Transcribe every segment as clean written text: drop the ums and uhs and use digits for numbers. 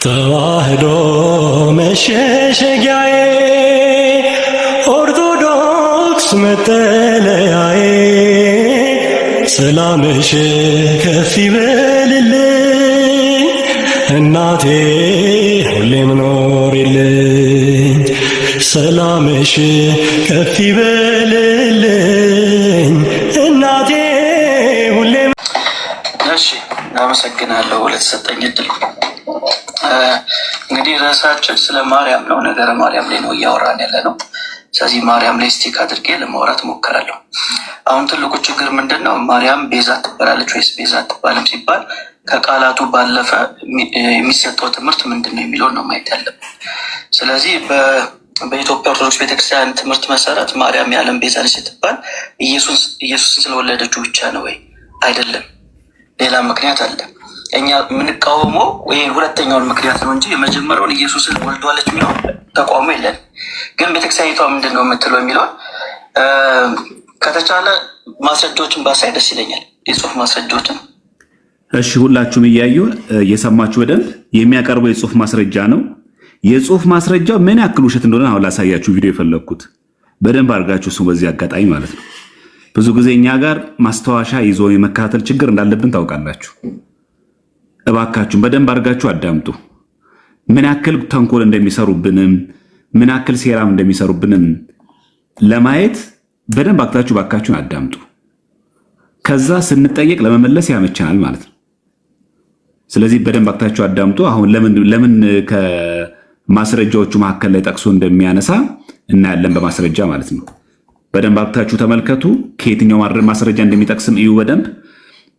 ተዋህዶ መሸሸጊያዬ ኦርቶዶክስ መጠለያዬ ሰላምሽ ከፍ ይበልልኝ እናቴ ሁሌም ኖሪልኝ ሰላምሽ ከፍ ይበልልኝ እናቴ ሁሌም። እሺ እናመሰግናለሁ ለተሰጠኝ እድል። እንግዲህ ርዕሳችን ስለ ማርያም ነው። ነገረ ማርያም ላይ ነው እያወራን ያለ ነው። ስለዚህ ማርያም ላይ ስቲክ አድርጌ ለማውራት ሞክራለሁ። አሁን ትልቁ ችግር ምንድን ነው? ማርያም ቤዛ ትባላለች ወይስ ቤዛ ትባልም ሲባል ከቃላቱ ባለፈ የሚሰጠው ትምህርት ምንድን ነው የሚለውን ነው ማየት ያለብን። ስለዚህ በኢትዮጵያ ኦርቶዶክስ ቤተክርስቲያን ትምህርት መሰረት ማርያም የዓለም ቤዛ ነች ስትባል ኢየሱስን ስለወለደችው ብቻ ነው ወይ? አይደለም፣ ሌላ ምክንያት አለ። እኛ የምንቃወመው ወይ ሁለተኛውን ምክንያት ነው እንጂ የመጀመሪያውን ኢየሱስን ወልዷለች የሚለውን ተቃውሞ የለን። ግን ቤተክርስቲያኒቷ ምንድን ነው የምትለው የሚለውን ከተቻለ ማስረጃዎችን ባሳይ ደስ ይለኛል፣ የጽሁፍ ማስረጃዎችን። እሺ፣ ሁላችሁም እያዩ እየሰማችሁ በደንብ የሚያቀርበው የጽሁፍ ማስረጃ ነው። የጽሁፍ ማስረጃው ምን ያክል ውሸት እንደሆነ አሁን ላሳያችሁ ቪዲዮ የፈለግኩት በደንብ አድርጋችሁ እሱ በዚህ አጋጣሚ ማለት ነው። ብዙ ጊዜ እኛ ጋር ማስታወሻ ይዞ የመከታተል ችግር እንዳለብን ታውቃላችሁ። እባካችሁን በደንብ አድርጋችሁ አዳምጡ። ምን ያክል ተንኮል እንደሚሰሩብንም ምን ያክል ሴራም እንደሚሰሩብንም ለማየት በደንብ አክታችሁ ባካችሁን አዳምጡ። ከዛ ስንጠየቅ ለመመለስ ያመቸናል ማለት ነው። ስለዚህ በደንብ አክታችሁ አዳምጡ። አሁን ለምን ከማስረጃዎቹ መካከል ላይ ጠቅሶ እንደሚያነሳ እናያለን በማስረጃ ማለት ነው። በደንብ አክታችሁ ተመልከቱ። ከየትኛው ማስረጃ እንደሚጠቅስም እዩ በደንብ።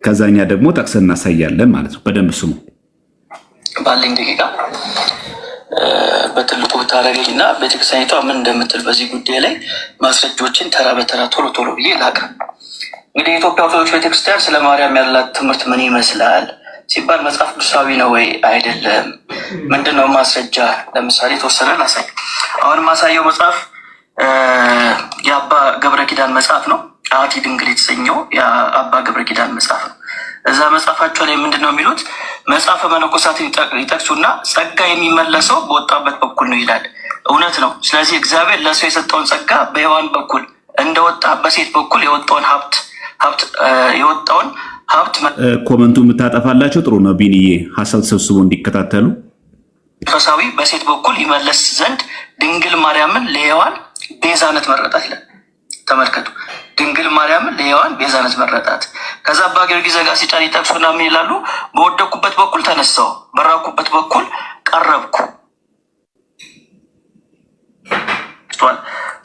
ከዛኛ ደግሞ ጠቅሰን እናሳያለን ማለት ነው። በደንብ ስሙ። ባለኝ ደቂቃ በትልቁ ብታረገኝ እና ቤተክርስቲያኒቷ ምን እንደምትል በዚህ ጉዳይ ላይ ማስረጃዎችን ተራ በተራ ቶሎ ቶሎ ብዬ ላቅርብ። እንግዲህ የኢትዮጵያ ኦርቶዶክስ ቤተክርስቲያን ስለ ማርያም ያላት ትምህርት ምን ይመስላል ሲባል መጽሐፍ ቅዱሳዊ ነው ወይ? አይደለም። ምንድነው ማስረጃ? ለምሳሌ ተወሰነ ላሳይ። አሁን ማሳየው መጽሐፍ የአባ ገብረ ኪዳን መጽሐፍ ነው። አቲ ድንግል የተሰኘው የአባ ገብረ ኪዳን መጽሐፍ ነው። እዛ መጽሐፋቸው ላይ ምንድን ነው የሚሉት? መጽሐፈ መነኮሳትን ይጠቅሱና ጸጋ የሚመለሰው በወጣበት በኩል ነው ይላል። እውነት ነው። ስለዚህ እግዚአብሔር ለሰው የሰጠውን ጸጋ በሔዋን በኩል እንደወጣ በሴት በኩል የወጣውን ሀብት ኮመንቱ የምታጠፋላቸው ጥሩ ነው። ቢንዬ ሀሳብ ተሰብስቦ እንዲከታተሉ መንፈሳዊ በሴት በኩል ይመለስ ዘንድ ድንግል ማርያምን ለሔዋን ቤዛነት መረጣት ይላል። ተመልከቱ፣ ድንግል ማርያምን ለሔዋን ቤዛነት መረጣት። ከዛ አባ ጊዮርጊስ ዘጋስጫን ይጠቅሱና ምን ይላሉ? በወደኩበት በኩል ተነሳው፣ በራኩበት በኩል ቀረብኩ።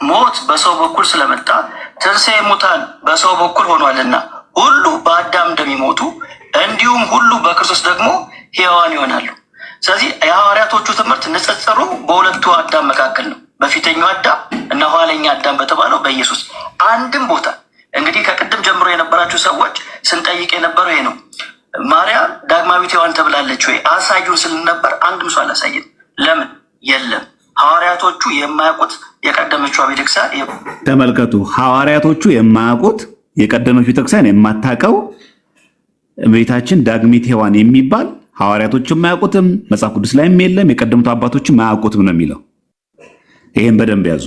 ሞት በሰው በኩል ስለመጣ ትንሣኤ ሙታን በሰው በኩል ሆኗልና ሁሉ በአዳም እንደሚሞቱ እንዲሁም ሁሉ በክርስቶስ ደግሞ ሕያዋን ይሆናሉ። ስለዚህ የሐዋርያቶቹ ትምህርት ንጽጽሩ በሁለቱ አዳም መካከል ነው፣ በፊተኛው አዳም እና ኋለኛ አዳም በተባለው በኢየሱስ። አንድም ቦታ እንግዲህ ከቅድም ጀምሮ የነበራችሁ ሰዎች ስንጠይቅ የነበረው ይሄ ነው። ማርያም ዳግማዊት ሔዋን ተብላለች ወይ አሳዩን ስልን ነበር። አንድም ሰው አላሳየን። ለምን? የለም። ሐዋርያቶቹ የማያውቁት የቀደመችው ቤተክርስቲያን ተመልከቱ። ሐዋርያቶቹ የማያውቁት የቀደመችው ቤተክርስቲያን የማታውቀው ቤታችን ዳግሚት ሔዋን የሚባል ሐዋርያቶቹ የማያውቁትም መጽሐፍ ቅዱስ ላይም የለም፣ የቀደሙት አባቶችም የማያውቁትም ነው የሚለው። ይሄን በደንብ ያዙ።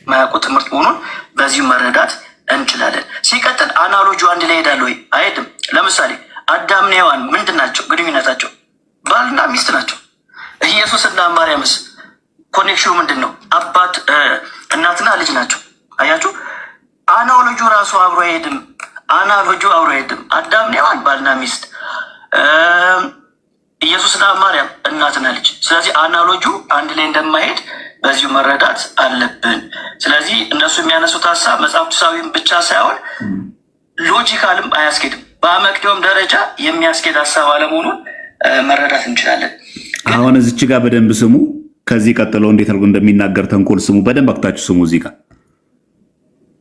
የማያውቁት ትምህርት መሆኑን በዚሁ መረዳት እንችላለን። ሲቀጥል አናሎጂ አንድ ላይ ሄዳል ወይ? አይሄድም። ለምሳሌ አዳምና ሔዋን ምንድን ናቸው ግንኙነታቸው? ባልና ሚስት ናቸው። ኢየሱስና ማርያምስ ኮኔክሽኑ ምንድን ነው? አባት እናትና ልጅ ናቸው። አያችሁ፣ አናሎጂው ራሱ አብሮ አይሄድም። አናሎጂው አብሮ አይሄድም። አዳምና ሔዋን ባልና ሚስት፣ ኢየሱስና ማርያም እናትና ልጅ። ስለዚህ አናሎጂው አንድ ላይ እንደማይሄድ በዚሁ መረዳት አለብን። ስለዚህ እነሱ የሚያነሱት ሀሳብ መጽሐፍ ቅዱሳዊም ብቻ ሳይሆን ሎጂካልም አያስኬድም። በአመክንዮም ደረጃ የሚያስኬድ ሀሳብ አለመሆኑን መረዳት እንችላለን። አሁን እዚች ጋር በደንብ ስሙ። ከዚህ ቀጥሎ እንዴት አድርጎ እንደሚናገር ተንኮል ስሙ። በደንብ አክታችሁ ስሙ። እዚህ ጋር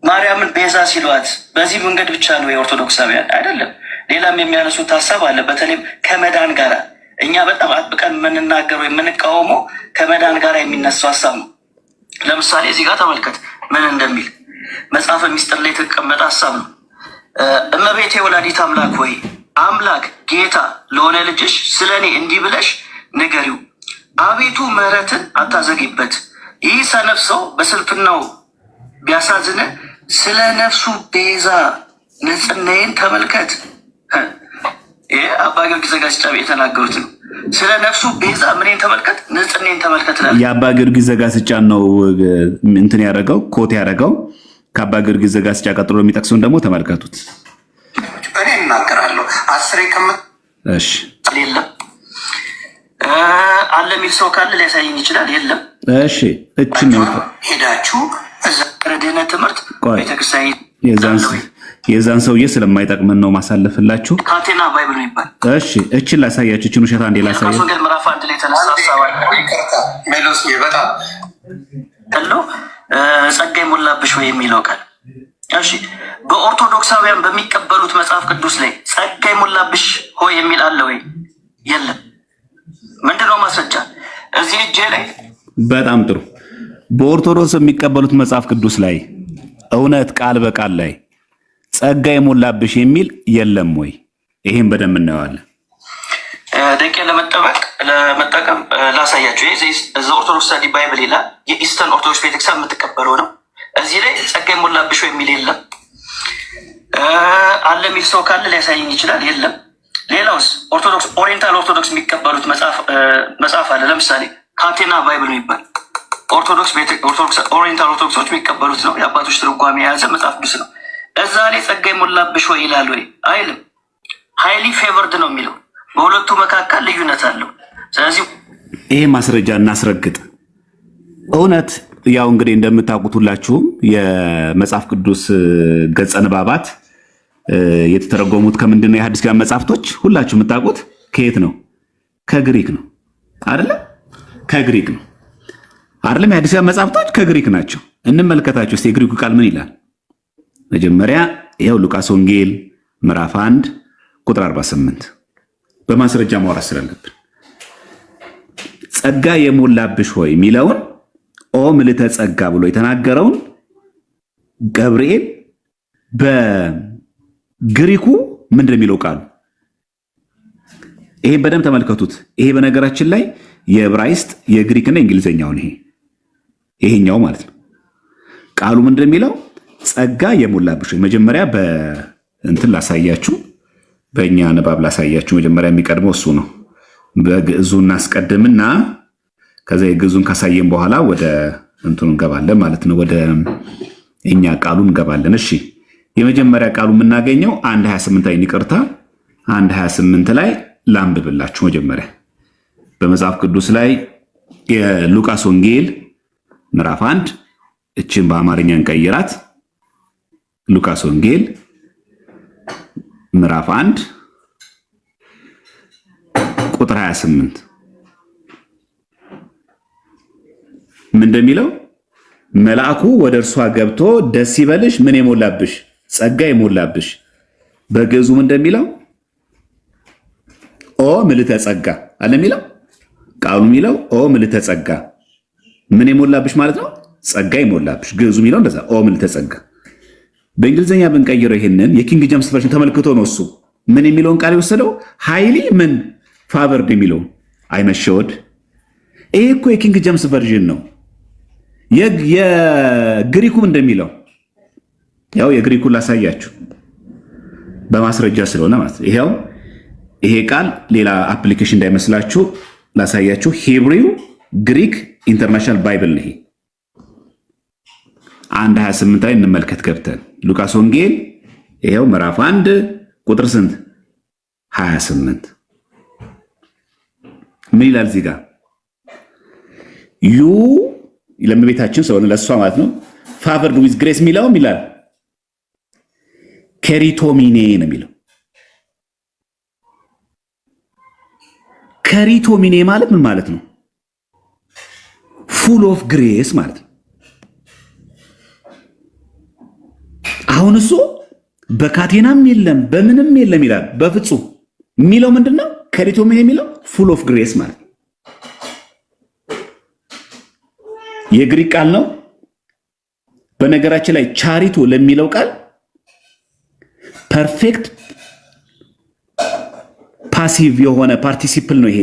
ማርያምን ቤዛ ሲሏት በዚህ መንገድ ብቻ ነው የኦርቶዶክሳውያን አይደለም። ሌላም የሚያነሱት ሀሳብ አለ። በተለይም ከመዳን ጋር እኛ በጣም አጥብቀን የምንናገረው የምንቃወመው ከመዳን ጋር የሚነሱ ሀሳብ ነው። ለምሳሌ እዚህ ጋር ተመልከት ምን እንደሚል መጽሐፈ ሚስጥር ላይ የተቀመጠ ሀሳብ ነው። እመቤቴ ወላዲት አምላክ ወይ አምላክ ጌታ ለሆነ ልጅሽ ስለ እኔ እንዲህ ብለሽ ንገሪው፣ አቤቱ ምሕረትን አታዘግይበት። ይህ ሰነፍ ሰው በስንፍናው ቢያሳዝነ ስለ ነፍሱ ቤዛ ንጽሕናዬን ተመልከት። ይህ አባ ጊዮርጊስ ዘጋስጫ የተናገሩት ነው። ስለ ነፍሱ ቤዛ ምንን ተመልከት? ንጽሕናዬን ተመልከት። የአባ ጊዮርጊስ ዘጋስጫ ነው እንትን ያደረገው ኮት ያደረገው። ከአባ ጊዮርጊስ ዘጋስጫ ቀጥሎ የሚጠቅሰውን ደግሞ ተመልከቱት። እኔ እናገራለሁ 10 እሺ የለም አለ የሚል ሰው ካለ ሊያሳየኝ ይችላል። የለም እሺ እችን ነው ሄዳችሁ እዛ ድህነት ትምህርት ቤተክርስቲያን የዛን ሰውዬ ስለማይጠቅመን ነው ማሳለፍላችሁ። ካቴና ባይብል ነው ይባል። እሺ እችን ላሳያችሁ። እችን ውሸት አንዴ ላሳያችሁ። ወንጌል ምዕራፍ 1 ላይ ተነሳ ሐሳባል ሜሎስ በጣም ተሎ ጸጋ ይሞላብሽ ወይ የሚለው ቃል እሺ፣ በኦርቶዶክሳውያን በሚቀበሉት መጽሐፍ ቅዱስ ላይ ጸጋ ይሞላብሽ ሆይ የሚል አለ ወይ? የለም። ምንድነው ማስረጃ? እዚህ እጄ ላይ በጣም ጥሩ። በኦርቶዶክስ የሚቀበሉት መጽሐፍ ቅዱስ ላይ እውነት ቃል በቃል ላይ ጸጋ የሞላብሽ የሚል የለም ወይ? ይሄን በደንብ እናየዋለን። ደቄ ለመጠቀም ላሳያችሁ። ይሄ ኦርቶዶክስ ስታዲ ባይብል ይላል። የኢስተርን ኦርቶዶክስ ቤተክርስቲያን የምትቀበለው ነው። እዚህ ላይ ጸጋ የሞላብሽ የሚል የለም። አለ የሚል ሰው ካለ ሊያሳየኝ ይችላል። የለም። ሌላውስ ኦርቶዶክስ ኦሪየንታል ኦርቶዶክስ የሚቀበሉት መጽሐፍ አለ። ለምሳሌ ካቴና ባይብል የሚባል ኦርቶዶክስ ኦሪየንታል ኦርቶዶክሶች የሚቀበሉት ነው። የአባቶች ትርጓሜ የያዘ መጽሐፍ ቅዱስ ነው። እዛ ላይ ጸጋ የሞላብሽ ወይ ይላል ወይ? አይልም። ሃይሊ ፌቨርድ ነው የሚለው። በሁለቱ መካከል ልዩነት አለው። ስለዚህ ይሄ ማስረጃ እናስረግጥ። እውነት ያው እንግዲህ እንደምታውቁት ሁላችሁም የመጽሐፍ ቅዱስ ገጸ ንባባት የተተረጎሙት ከምንድን ነው? የሐዲስ ኪዳን መጽሐፍቶች ሁላችሁ የምታውቁት ከየት ነው? ከግሪክ ነው አይደለ? ከግሪክ ነው አይደለም? የሐዲስ ኪዳን መጽሐፍቶች ከግሪክ ናቸው። እንመልከታቸው እስቲ የግሪኩ ቃል ምን ይላል? መጀመሪያ ይኸው ሉቃስ ወንጌል ምዕራፍ 1 ቁጥር 48 በማስረጃ ማውራት ስላለብን ጸጋ የሞላብሽ ሆይ የሚለውን ኦ ምልዕተ ጸጋ ብሎ የተናገረውን ገብርኤል በግሪኩ ምንድን ነው የሚለው ቃሉ? ይሄን በደንብ ተመልከቱት። ይሄ በነገራችን ላይ የዕብራይስጥ የግሪክና የእንግሊዝኛውን ይሄኛው ማለት ነው። ቃሉ ምንድን ነው የሚለው? ጸጋ የሞላብሽ ሆይ። መጀመሪያ በእንትን ላሳያችሁ፣ በእኛ ንባብ ላሳያችሁ። መጀመሪያ የሚቀድመው እሱ ነው። በግዕዙ እናስቀድምና ከዛ የግዕዙን ካሳየን በኋላ ወደ እንትኑ እንገባለን ማለት ነው። ወደ እኛ ቃሉ እንገባለን። እሺ የመጀመሪያ ቃሉ የምናገኘው 1:28 ላይ ይቅርታ፣ 1:28 ላይ ላንብብላችሁ። መጀመሪያ በመጽሐፍ ቅዱስ ላይ የሉቃስ ወንጌል ምዕራፍ 1 እችን በአማርኛ እንቀይራት። ሉቃስ ወንጌል ምዕራፍ 1 ቁጥር 28 ምን እንደሚለው? መልአኩ ወደ እርሷ ገብቶ ደስ ይበልሽ፣ ምን የሞላብሽ? ጸጋ የሞላብሽ። በግዕዙ ምን እንደሚለው? ኦ ምልዕተ ጸጋ አለ የሚለው ቃሉ የሚለው ኦ ምልዕተ ጸጋ፣ ምን የሞላብሽ ማለት ነው? ጸጋ የሞላብሽ። ግዕዙ የሚለው እንደዛ ኦ ምልዕተ ጸጋ። በእንግሊዝኛ ብንቀይረው ይሄንን የኪንግ ጀምስ ቨርዥን ተመልክቶ ነው እሱ ምን የሚለውን ቃል የወሰደው? ሃይሊ ምን ፋቨርድ የሚለውን አይመሸወድ። ይሄ እኮ የኪንግ ጀምስ ቨርዥን ነው። የግሪኩም እንደሚለው ያው የግሪኩን ላሳያችሁ በማስረጃ ስለሆነ ማለት ይሄው ይሄ ቃል ሌላ አፕሊኬሽን እንዳይመስላችሁ ላሳያችሁ። ሂብሪው ግሪክ ኢንተርናሽናል ባይብል ነው። ይሄ 1:28 ላይ እንመልከት ገብተን ሉቃስ ወንጌል ይሄው ምዕራፍ 1 ቁጥር ስንት? 28 ምን ይላል እዚህ ጋር? ዩ ለእመቤታችን ስለሆነ ለእሷ ማለት ነው። ፋቨርድ ዊዝ ግሬስ የሚለውም ይላል ከሪቶሚኔ ነው የሚለው። ከሪቶሚኔ ማለት ምን ማለት ነው? ፉል ኦፍ ግሬስ ማለት ነው። አሁን እሱ በካቴናም የለም በምንም የለም ይላል። በፍጹም የሚለው ምንድነው? ከሪቶሚኔ የሚለው ፉል ኦፍ ግሬስ ማለት ነው። የግሪክ ቃል ነው። በነገራችን ላይ ቻሪቶ ለሚለው ቃል ፐርፌክት ፓሲቭ የሆነ ፓርቲሲፕል ነው። ይሄ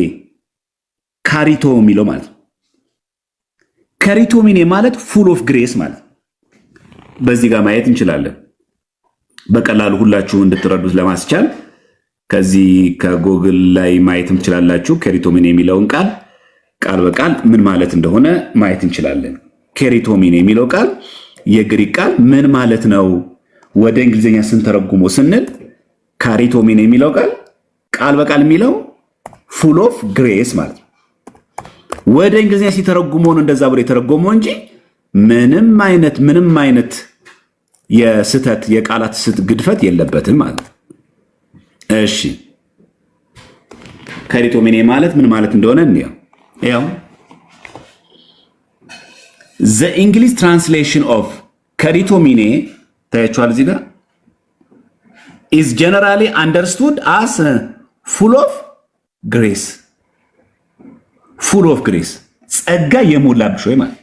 ካሪቶ የሚለው ማለት ነው። ካሪቶሚኔ ማለት ፉል ኦፍ ግሬስ ማለት ነው። በዚህ ጋር ማየት እንችላለን። በቀላሉ ሁላችሁ እንድትረዱት ለማስቻል ከዚህ ከጎግል ላይ ማየትም ትችላላችሁ። ካሪቶሚኔ የሚለውን ቃል በቃል ምን ማለት እንደሆነ ማየት እንችላለን። ካሪቶሚኔ የሚለው ቃል የግሪክ ቃል ምን ማለት ነው? ወደ እንግሊዝኛ ስንተረጉሞ ስንል ካሪቶሚኔ የሚለው ቃል በቃል የሚለው ፉል ኦፍ ግሬስ ማለት ነው። ወደ እንግሊዝኛ ሲተረጉመው ነው እንደዛ ብሎ የተረጎመው እንጂ ምንም አይነት የስህተት የቃላት ግድፈት የለበትም ማለት ነው። እሺ ካሪቶሚኔ ማለት ምን ማለት እንደሆነ እንየው። ያው the English translation of ካሪቶሚኔ ታያችኋል እዚህ ጋር is generally understood as full of grace ጸጋ የሞላብሽ ወይ ማለት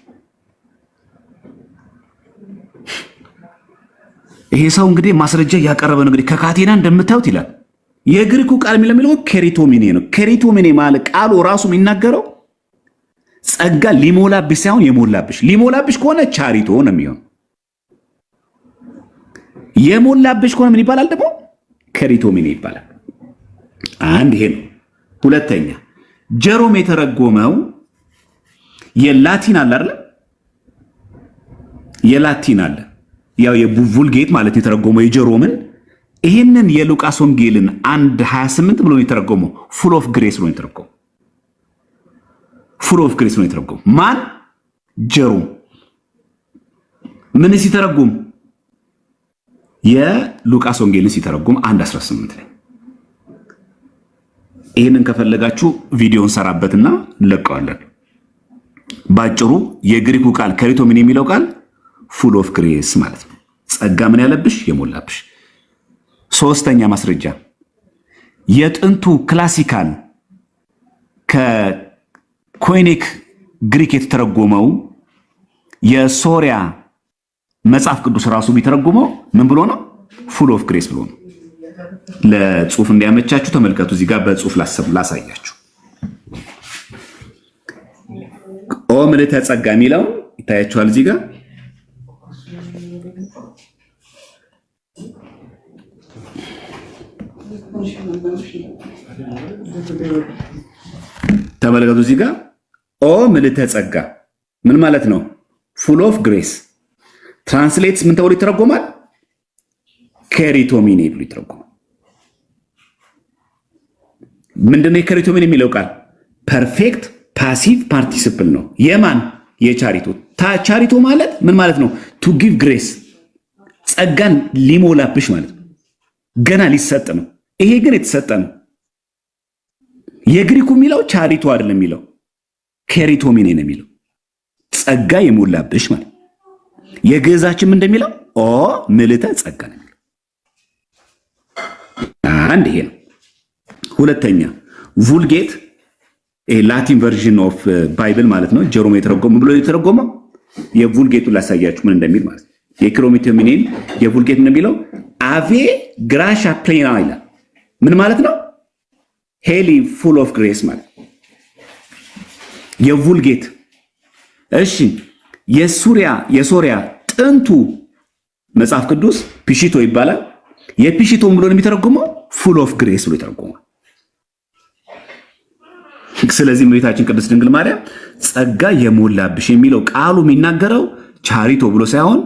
ይሄ ሰው እንግዲህ ማስረጃ ያቀረበ ነው። እንግዲህ ከካቴና እንደምታዩት ይላል። የግሪኩ ቃል የሚለው ካሪቶሚኔ ነው። ካሪቶሚኔ ማለት ቃሉ ራሱ የሚናገረው ጸጋ ሊሞላብሽ ሳይሆን የሞላብሽ። ሊሞላብሽ ከሆነ ቻሪቶ ነው የሚሆን። የሞላብሽ ከሆነ ምን ይባላል ደግሞ? ካሪቶሚኔ ይባላል። አንድ ይሄ ነው። ሁለተኛ ጀሮም የተረጎመው የላቲን አለ አይደል? የላቲን አለ ያው የቡልጌት ማለት የተረጎመው የጀሮምን ይሄንን የሉቃስ ወንጌልን 1:28 ብሎ የተረጎመው ፉል ኦፍ ግሬስ ነው የተረጎመው። ፉል ኦፍ ግሬስ ነው የተረጎመው ማን? ጀሮም። ምን ሲተረጉም? የሉቃስ ወንጌልን ሲተረጉም 1:18 ላይ። ይሄንን ከፈለጋችሁ ቪዲዮን ሰራበትና እንለቀዋለን። ባጭሩ የግሪኩ ቃል ካሪቶሚኔ የሚለው ቃል ፉል ኦፍ ግሬስ ማለት ነው። ጸጋ ምን ያለብሽ? የሞላብሽ። ሶስተኛ ማስረጃ የጥንቱ ክላሲካል ከኮይኒክ ግሪክ የተተረጎመው የሶሪያ መጽሐፍ ቅዱስ ራሱ ቢተረጉመው ምን ብሎ ነው? ፉል ኦፍ ግሬስ ብሎ ነው። ለጽሁፍ እንዲያመቻችሁ ተመልከቱ። እዚህ ጋር በጽሁፍ ላሳያችሁ። ኦ ምልዕተ ጸጋ የሚለው ይታያችኋል እዚህ ጋር ተመልከቱ። እዚህ ጋር ኦ ምልዕተ ጸጋ ምን ማለት ነው? ፉል ኦፍ ግሬስ። ትራንስሌትስ ምን ተብሎ ይተረጎማል? ካሪቶሚኔ ብሎ ይተረጎማል። ምንድነው የካሪቶሚኔ የሚለው ቃል? ፐርፌክት ፓሲቭ ፓርቲሲፕል ነው። የማን? የቻሪቶ። ቻሪቶ ማለት ምን ማለት ነው? ቱ ጊቭ ግሬስ፣ ጸጋን ሊሞላብሽ ማለት ነው። ገና ሊሰጥ ነው። ይሄ ግን የተሰጠ ነው። የግሪኩ የሚለው ቻሪቶ አይደለም የሚለው ካሪቶሚኔ ነው የሚለው ጸጋ የሞላብሽ ማለት። የግዕዛችን እንደሚለው ኦ ምልዕተ ጸጋ ነው የሚለው። አንድ ይሄ ነው። ሁለተኛ ቡልጌት ላቲን ቨርዥን ኦፍ ባይብል ማለት ነው። ጀሮም የተረጎመው ብሎ የተረጎመው የቡልጌቱን ላሳያችሁ ምን እንደሚል ማለት ነው። የካሪቶሚኔን የቡልጌት ምን የሚለው አቬ ግራሻ ፕሌና ይላል። ምን ማለት ነው? ሄሊ ፉል ኦፍ ግሬስ ማለት የቡልጌት። እሺ የሶሪያ ጥንቱ መጽሐፍ ቅዱስ ፒሺቶ ይባላል። የፒሺቶን ብሎ የሚተረጉመው ፉል ኦፍ ግሬስ ብሎ ይተረጉማል። ስለዚህ እመቤታችን ቅድስት ድንግል ማርያም ጸጋ የሞላብሽ የሚለው ቃሉ የሚናገረው ቻሪቶ ብሎ ሳይሆን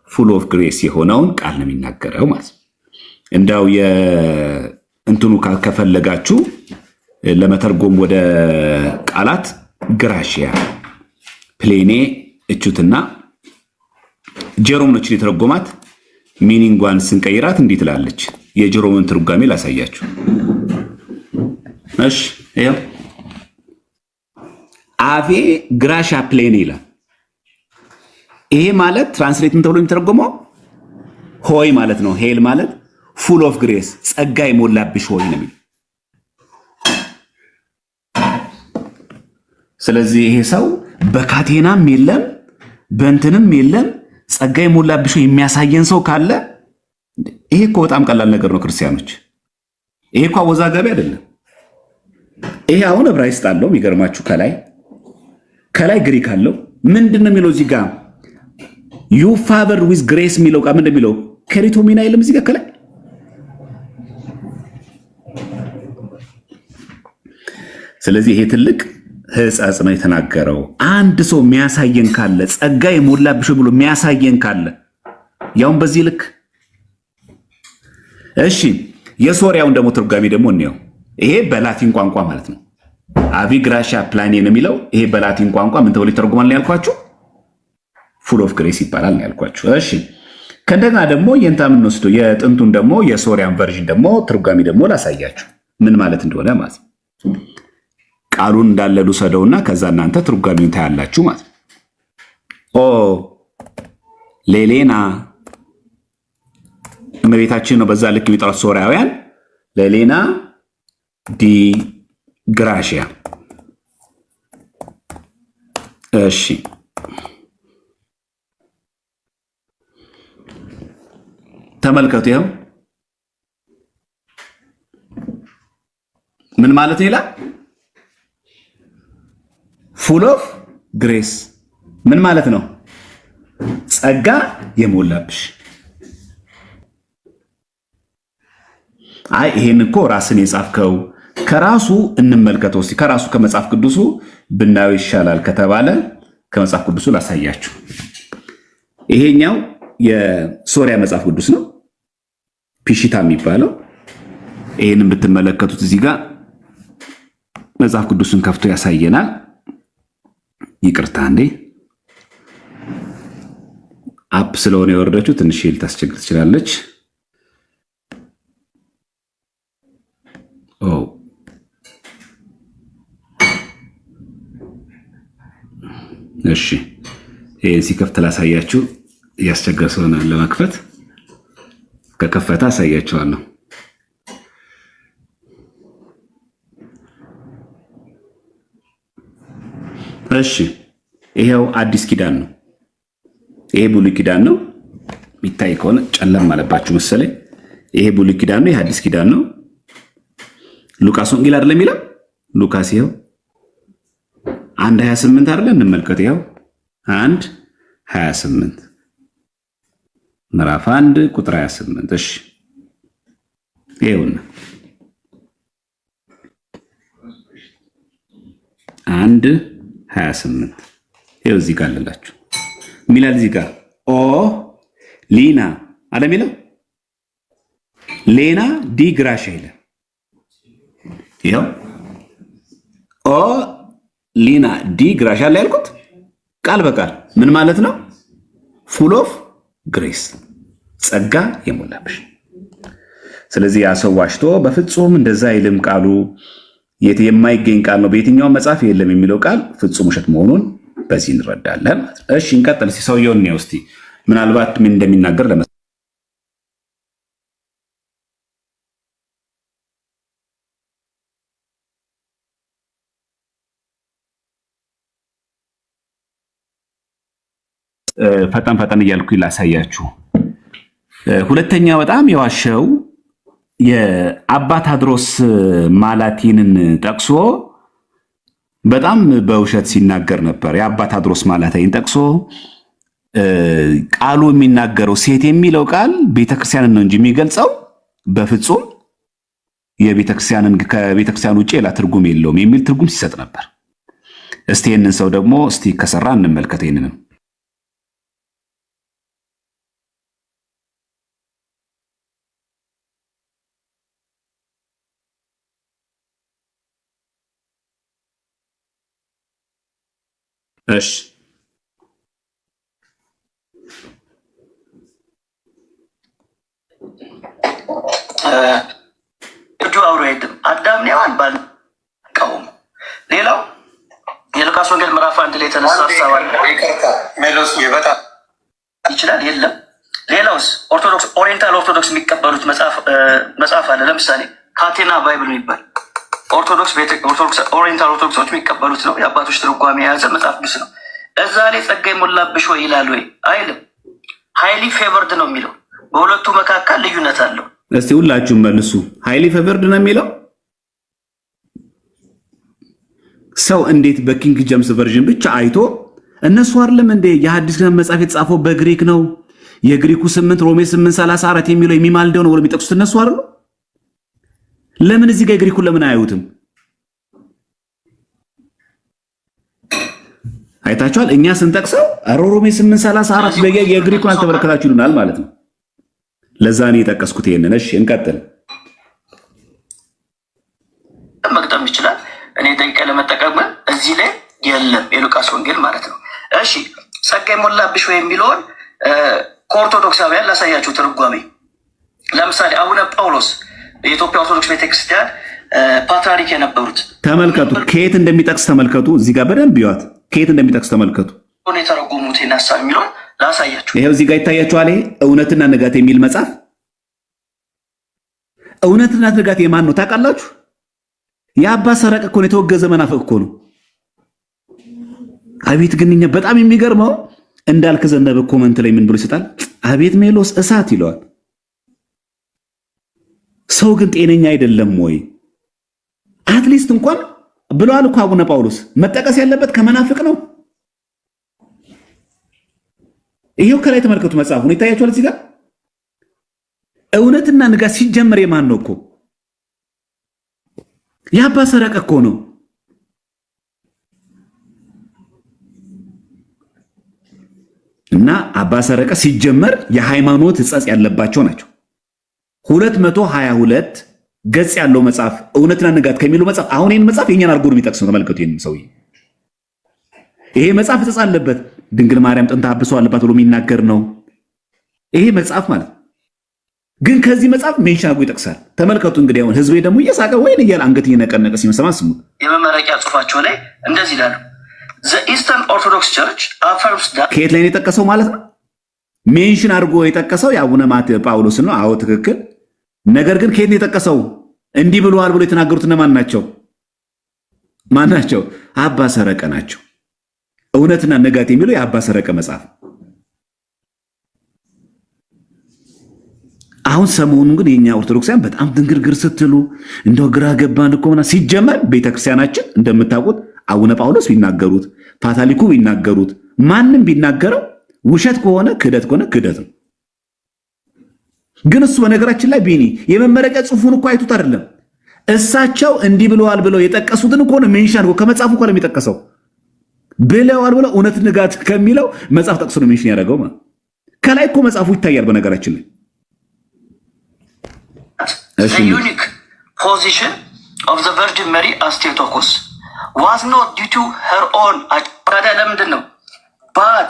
ፉል ኦፍ ግሬስ የሆነውን ቃል ነው የሚናገረው ማለት ነው። እንዳው እንትኑ ከፈለጋችሁ ለመተርጎም ወደ ቃላት ግራሺያ ፕሌኔ እቹትና ጀሮም ነች የተረጎማት። ሚኒንጓን ስንቀይራት እንዲህ ትላለች። የጀሮምን ትርጓሜ ላሳያችሁ። እሺ ይኸው አቬ ግራሻ ፕሌኔ ይላል። ይሄ ማለት ትራንስሌት ምን ተብሎ የሚተረጎመው ሆይ ማለት ነው። ሄል ማለት ፉል ኦፍ ግሬስ ጸጋ የሞላብሽ ሆይ ነው የሚለው። ስለዚህ ይሄ ሰው በካቴናም የለም በእንትንም የለም ጸጋ የሞላብሽ የሚያሳየን ሰው ካለ ይሄ እኮ በጣም ቀላል ነገር ነው ክርስቲያኖች። ይሄ እኮ አወዛጋቢ አይደለም። ይሄ አሁን ዕብራይስጥ አለው የሚገርማችሁ ከላይ ግሪክ አለው። ምንድነው የሚለው እዚህ ጋር ዩ ፋቨር ዊዝ ግሬስ የሚለው ቃል ምንድነው የሚለው? ከሪቶሚና አይልም እዚህ ጋር ከላይ። ስለዚህ ይሄ ትልቅ ሕጸጽ ነው የተናገረው። አንድ ሰው የሚያሳየን ካለ ጸጋ የሞላብሽ ብሎ የሚያሳየን ካለ ያውን በዚህ ልክ እሺ። የሶሪያውን ደግሞ ትርጓሜ ደግሞ እንየው። ይሄ በላቲን ቋንቋ ማለት ነው። አቪ ግራሺያ ፕላኔ ነው የሚለው። ይሄ በላቲን ቋንቋ ምን ተብሎ ይተረጎማል ነው ያልኳችሁ? ፉል ኦፍ ግሬስ ይባላል ነው ያልኳችሁ። እሺ ከእንደገና ደግሞ የእንታ የምንወስደው የጥንቱን ደግሞ የሶሪያን ቨርዥን ደግሞ ትርጓሜ ደግሞ ላሳያችሁ ምን ማለት እንደሆነ ማለት ነው። ቃሉን እንዳለ ልውሰደውና ከዛ እናንተ ትርጓሜውን ታያላችሁ ማለት ነው። ኦ ሌሌና እመቤታችን ነው በዛ ልክ የሚጠራት ሶሪያውያን ሌሌና ዲ ግራሺያ። እሺ ተመልከቱ። ይኸው ምን ማለት ነው ይላል? ፉል ኦፍ ግሬስ ምን ማለት ነው? ጸጋ የሞላብሽ። አይ ይሄን እኮ ራስን የጻፍከው ከራሱ እንመልከተው እስቲ። ከራሱ ከመጽሐፍ ቅዱሱ ብናየው ይሻላል ከተባለ ከመጽሐፍ ቅዱሱ ላሳያችሁ። ይሄኛው የሶሪያ መጽሐፍ ቅዱስ ነው ፒሺታ የሚባለው። ይሄንን ብትመለከቱት እዚህ ጋር መጽሐፍ ቅዱስን ከፍቶ ያሳየናል። ይቅርታ እንዴ አፕ ስለሆነ የወረደችው ትንሽ ልታስቸግር ትችላለች። እሺ ይሄን ሲከፍት ላሳያችሁ። እያስቸገረ ስለሆነ ለመክፈት ከከፈታ አሳያችኋለሁ። እሺ ይሄው አዲስ ኪዳን ነው። ይሄ ብሉይ ኪዳን ነው። የሚታይ ከሆነ ጨለም አለባችሁ መሰለኝ። ይሄ ብሉይ ኪዳን ነው። ይሄ አዲስ ኪዳን ነው። ሉቃስ ወንጌል አይደለም የሚለው ሉቃስ ይሄው 1:28 አይደለ? እንመልከት። ይሄው 1:28 ምዕራፍ 1 ቁጥር 28። እሺ ይሄውና 1:28 ይሄው እዚህ ጋር አለላችሁ ሚላል እዚህ ጋር ኦ ሊና አለ የሚለው ሌና ዲ ግራሺያ ይላል። ይሄው ኦ ሊና ዲ ግራሺያ ላይ ያልኩት ቃል በቃል ምን ማለት ነው? ፉል ኦፍ ግሬስ ጸጋ የሞላብሽ። ስለዚህ ያ ሰው ዋሽቶ በፍጹም እንደዛ አይልም። ቃሉ የማይገኝ ቃል ነው፣ በየትኛው መጽሐፍ የለም የሚለው ቃል ፍጹም ውሸት መሆኑን በዚህ እንረዳለን ማለት ነው። እሺ እንቀጥል። ሰውየውን ነው እስቲ ምናልባት ምን እንደሚናገር ለመ ፈጠን እያልኩ ላሳያችሁ። ሁለተኛ በጣም የዋሸው የአባ ታድሮስ ማላቲንን ጠቅሶ በጣም በውሸት ሲናገር ነበር። የአባ ታድሮስ ማላቲንን ጠቅሶ ቃሉ የሚናገረው ሴት የሚለው ቃል ቤተክርስቲያንን ነው እንጂ የሚገልጸው በፍጹም ከቤተክርስቲያን ውጭ ሌላ ትርጉም የለውም የሚል ትርጉም ሲሰጥ ነበር። እስቲ ይህንን ሰው ደግሞ እስቲ ከሰራ እንመልከት። ይህንንም እሺ እጁ አብሮ አይሄድም። አዳም ነው ባል ቀውም። ሌላው የሉቃስ ወንጌል ምዕራፍ 1 ላይ የተነሳ ሐሳብ ሜሎስ በጣም ይችላል የለም። ሌላውስ ኦርቶዶክስ ኦሪየንታል ኦርቶዶክስ የሚቀበሉት መጽሐፍ አለ። ለምሳሌ ካቴና ባይብል የሚባል ኦርቶዶክስ ኦሪየንታል ኦርቶዶክሶች የሚቀበሉት ነው። የአባቶች ትርጓሜ የያዘ መጽሐፍ ቅዱስ ነው። እዛ ላይ ጸጋ የሞላብሽ ወይ ይላል ወይ አይልም። ሃይሊ ፌቨርድ ነው የሚለው። በሁለቱ መካከል ልዩነት አለው። እስቲ ሁላችሁም መልሱ። ሃይሊ ፌቨርድ ነው የሚለው ሰው እንዴት በኪንግ ጀምስ ቨርዥን ብቻ አይቶ እነሱ አይደለም እንደ የሐዲስ ኪዳን መጽሐፍ የተጻፈው በግሪክ ነው የግሪኩ 8 ሮሜ 8:34 የሚለው የሚማልደው ነው የሚጠቅሱት እነሱ አይደሉ? ለምን እዚህ ጋር ግሪኩን ለምን አያዩትም? አይታችኋል። እኛ ስንጠቅሰው ሮሜ 8:34 የግሪኩን አልተመለከታችሁ ይሉናል ማለት ነው። ለዛ ነው የጠቀስኩት ይሄንን። እሺ እንቀጥል። መቅጠም ይችላል። እኔ ጠይቄ ለመጠቀም እዚህ ላይ የለም የሉቃስ ወንጌል ማለት ነው። እሺ ጸጋ የሞላብሽ ወይ የሚለውን ከኦርቶዶክሳውያን ላሳያችሁ ትርጓሜ። ለምሳሌ አቡነ ጳውሎስ የኢትዮጵያ ኦርቶዶክስ ቤተክርስቲያን ፓትርያርክ የነበሩት ተመልከቱ። ከየት እንደሚጠቅስ ተመልከቱ። እዚህ ጋር በደንብ ይዋት። ከየት እንደሚጠቅስ ተመልከቱ። ሆነ የተረጎሙት ሐሳብ የሚለውን ላሳያችሁ። ይሄው እዚህ ጋር ይታያችኋል። ይሄ እውነትና ንጋት የሚል መጽሐፍ። እውነትና ንጋት የማን ነው ታውቃላችሁ? የአባ ሰረቀ እኮ ነው። የተወገዘ መናፍቅ እኮ ነው። አቤት ግን እኛ በጣም የሚገርመው እንዳልክ ዘነበ ኮመንት ላይ ምን ብሎ ይሰጣል? አቤት ሜሎስ እሳት ይለዋል። ሰው ግን ጤነኛ አይደለም ወይ? አትሊስት እንኳን ብለዋል እኮ አቡነ ጳውሎስ መጠቀስ ያለበት ከመናፍቅ ነው። ይሄው ከላይ ተመልከቱ መጽሐፉን ይታያችኋል። እዚህ ጋር እውነትና ንጋት ሲጀመር የማን ነው እኮ? የአባ ሰረቀ እኮ ነው። እና አባ ሰረቀ ሲጀመር የሃይማኖት ሕጸጽ ያለባቸው ናቸው። 222 ገጽ ያለው መጽሐፍ እውነትና ንጋት ከሚለው መጽሐፍ አሁን ይሄን መጽሐፍ የኛን አርጎ ነው የሚጠቅሰው። ተመልከቱ ይሄን ሰውዬ ይሄ መጽሐፍ ሕጸጽ አለበት። ድንግል ማርያም ጥንተ አብሶ አለባት ብሎ የሚናገር ነው ይሄ መጽሐፍ ማለት ግን ከዚህ መጽሐፍ ሜንሽን አድርጎ ይጠቅሳል። ተመልከቱ እንግዲህ አሁን ህዝቤ ደግሞ እየሳቀ ወይን እያለ አንገት እየነቀነቀ ሲመሰማ ስሙ። የመመረቂያ ጽሑፋቸው ላይ እንደዚህ ይላሉ። The Eastern Orthodox Church affirms that ከየት ላይ ነው የጠቀሰው ማለት ነው? ሜንሽን አድርጎ የጠቀሰው የአቡነ ጳውሎስ ነው። አዎ ትክክል። ነገር ግን ከየት ነው የጠቀሰው? እንዲህ ብለዋል ብሎ የተናገሩት እነማን ናቸው? ማን ናቸው? አባ ሰረቀ ናቸው። እውነትና ንጋት የሚለው የአባ ሰረቀ መጽሐፍ። አሁን ሰሞኑን ግን የኛ ኦርቶዶክሳውያን በጣም ድንግርግር ስትሉ እንደው ግራ ገባን እኮ ምናምን። ሲጀመር ቤተክርስቲያናችን እንደምታውቁት አቡነ ጳውሎስ ቢናገሩት ፓትርያርኩ ቢናገሩት ማንም ቢናገረው ውሸት ከሆነ ክህደት ከሆነ ክህደት ነው። ግን እሱ በነገራችን ላይ ቢኒ የመመረቂያ ጽሑፉን እኮ አይቱት አይደለም እሳቸው እንዲህ ብለዋል ብለው የጠቀሱትን እኮ ነው ሜንሽን ከመጽሐፉ እኮ ነው የሚጠቀሰው። ብለዋል ብለው እውነት ንጋት ከሚለው መጽሐፍ ጠቅሶ ነው ሜንሽን ያደረገው ማለት ከላይ እኮ መጽሐፉ ይታያል በነገራችን ላይ። the unique position of the Virgin Mary as Theotokos was not due to her own አዳዳ ለምንድን ነው ባት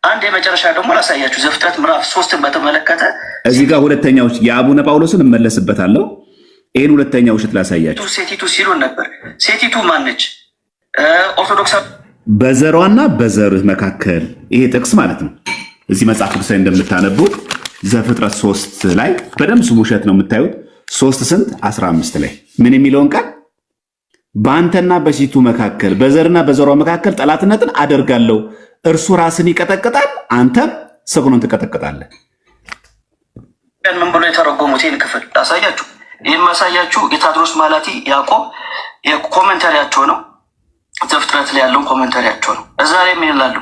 አንድ የመጨረሻ ደግሞ ላሳያችሁ። ዘፍጥረት ምዕራፍ 3ን በተመለከተ እዚህ ጋር ሁለተኛው የአቡነ ጳውሎስን እመለስበታለሁ። ይሄን ሁለተኛው ውሸት ላሳያችሁ። ሴቲቱ ሲሉን ነበር። ሴቲቱ ማነች? ኦርቶዶክስ በዘሯና በዘርህ መካከል ይሄ ጥቅስ ማለት ነው። እዚህ መጽሐፍ ቅዱስ ላይ እንደምታነቡት ዘፍጥረት 3 ላይ በደንብ ስሙ። ውሸት ነው የምታዩት 3:15 ላይ ምን የሚለውን ቃል በአንተና በሴቱ መካከል በዘርና በዘሯ መካከል ጠላትነትን አደርጋለሁ፣ እርሱ ራስን ይቀጠቅጣል፣ አንተም ሰጎኑን ትቀጠቅጣለህ። ምን ብሎ የተረጎሙት ይህን ክፍል ላሳያችሁ። ይህን ማሳያችሁ የታድሮስ ማላቲ ያዕቆብ የኮመንታሪያቸው ነው። ዘፍጥረት ላይ ያለውን ኮመንታሪያቸው ነው። እዛ ላይ ምን ይላሉ?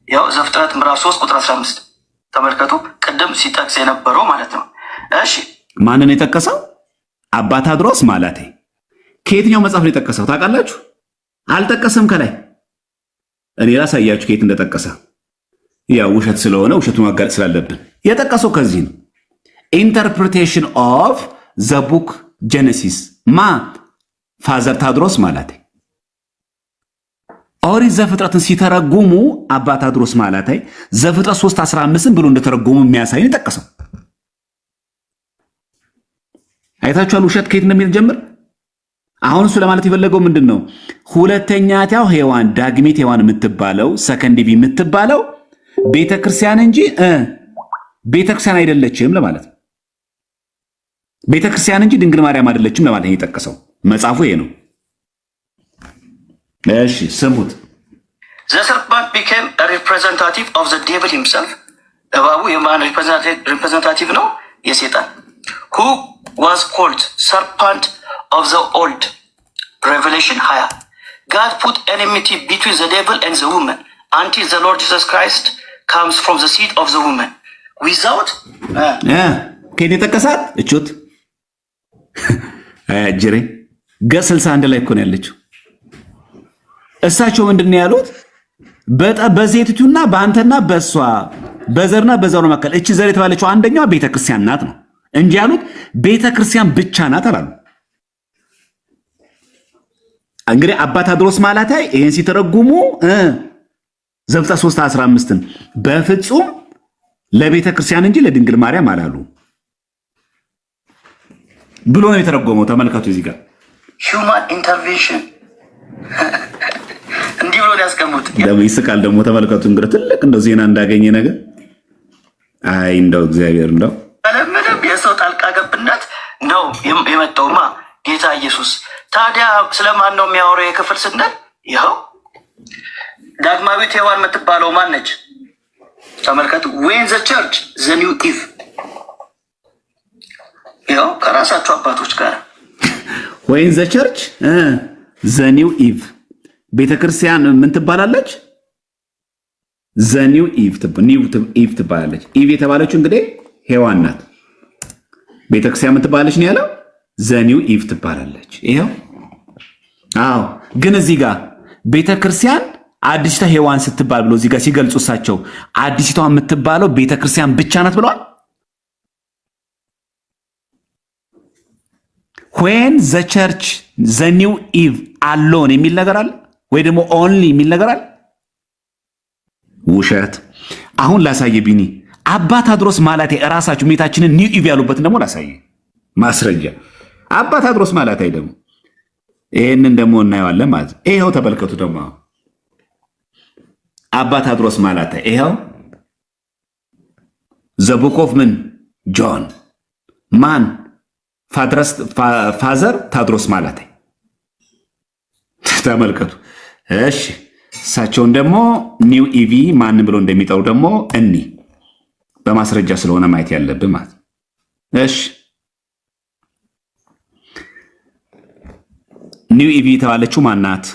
ያው ዘፍጥረት ምዕራፍ 3 ቁጥር 15 ተመልከቱ። ቅድም ሲጠቅስ የነበረው ማለት ነው። እሺ ማንን የጠቀሰው? አባ ታድሮስ ማላቴ። ከየትኛው መጽሐፍ ነው የጠቀሰው ታውቃላችሁ? አልጠቀሰም። ከላይ እኔ ላሳያችሁ ከየት እንደጠቀሰ። ያው ውሸት ስለሆነ ውሸቱን ማጋለጥ ስላለብን የጠቀሰው ከዚህ ነው። ኢንተርፕሪቴሽን ኦፍ ዘ ቡክ ጄኔሲስ ማ ፋዘር ታድሮስ ማላቴ። ኦሪት ዘፍጥረትን ሲተረጉሙ አባ ታድሮስ ማላቴ ዘፍጥረት 3:15 ብሎ እንደተረጎሙ የሚያሳይ የጠቀሰው። አይታችኋል ውሸት ከየት እንደሚጀምር። አሁን እሱ ለማለት የፈለገው ምንድን ነው? ሁለተኛው ሔዋን ዳግሚት ሔዋን የምትባለው ሰከንድ ቢ የምትባለው ቤተክርስቲያን እንጂ ቤተክርስቲያን አይደለችም ለማለት ነው። ቤተክርስቲያን እንጂ ድንግል ማርያም አይደለችም ለማለት ነው የጠቀሰው። መጽሐፉ ይሄ ነው። እሺ ስሙት። The serpent became a representative of the devil himself. እባቡ የማን ሪፕሬዘንታቲቭ ነው? የሰይጣን who was called serpent of the old Revelation 20 God put enmity between the devil and the woman until the Lord Jesus Christ comes from the seed of the woman without ከኔ ተከሳት እቹት አጅሬ ገስልሳ አንድ ላይ እኮ ነው ያለችው። እሳቸው ምንድነው ያሉት? በዘይቱና በአንተና በሷ በዘርና በዛው ነው መካከል እቺ ዘር የተባለችው አንደኛው ቤተክርስቲያን ናት ነው እንጂ ያሉት ቤተክርስቲያን ብቻ ናት አላሉ። እንግዲህ አባ ታድሮስ ማላታይ ይሄን ሲተረጉሙ ዘፍጥረት 3:15 በፍጹም ለቤተክርስቲያን እንጂ ለድንግል ማርያም አላሉ ብሎ ነው የተረጎመው። ተመልከቱ እዚህ ጋር human intervention እንዲህ ብሎ ያስቀምጡት ደግሞ ይስቃል። ደግሞ ተመልከቱ እንግዲህ ትልቅ እንደው ዜና እንዳገኘ ነገር አይ እንደው እግዚአብሔር እንደው ምንም የሰው ጣልቃ ገብነት ነው የመጣውማ ጌታ ኢየሱስ። ታዲያ ስለማን ነው የሚያወራው የክፍል ስንል ይኸው ዳግማዊት ሔዋን የምትባለው ማን ነች? ተመልከቱ when the church the new Eve ይኸው ከራሳቸው አባቶች ጋር when the church the new Eve ቤተክርስቲያን ምን ትባላለች? the new Eve ትባላለች። ኢቭ የተባለችው እንግዲህ ሔዋን ናት። ቤተክርስቲያን ምን ትባላለች ነው ያለው? the new Eve ትባላለች። ይኸው አዎ። ግን እዚህ ጋር ቤተክርስቲያን አዲስቷ ሔዋን ስትባል ብሎ እዚህ ጋር ሲገልጹ እሳቸው አዲስቷ የምትባለው ቤተክርስቲያን ብቻ ናት ብለዋል። when the church the new Eve alone የሚል ነገር አለ ወይ ደግሞ only የሚል ነገር አለ? ውሸት። አሁን ላሳየ ቢኒ አባ ታድሮስ ማላቴ እራሳችሁ ሜታችንን ኒው ኢቭ ያሉበትን ደግሞ ላሳየ ማስረጃ። አባ ታድሮስ ማላቴ ደግሞ ይሄንን ደግሞ እናየዋለን ማለት ነው። ይሄው ተመልከቱ ደግሞ አባ ታድሮስ ማላቴ ይሄው ዘ ቡክ ኦፍ ምን ጆን ማን ፋዘር ታድሮስ ማላቴ ተመልከቱ። እሺ እሳቸውን ደግሞ ኒው ኢቪ ማን ብሎ እንደሚጠሩ ደግሞ እኒ በማስረጃ ስለሆነ ማየት ያለብን ማለት ነው። እሺ ኒው ኢቪ የተባለችው ማናት?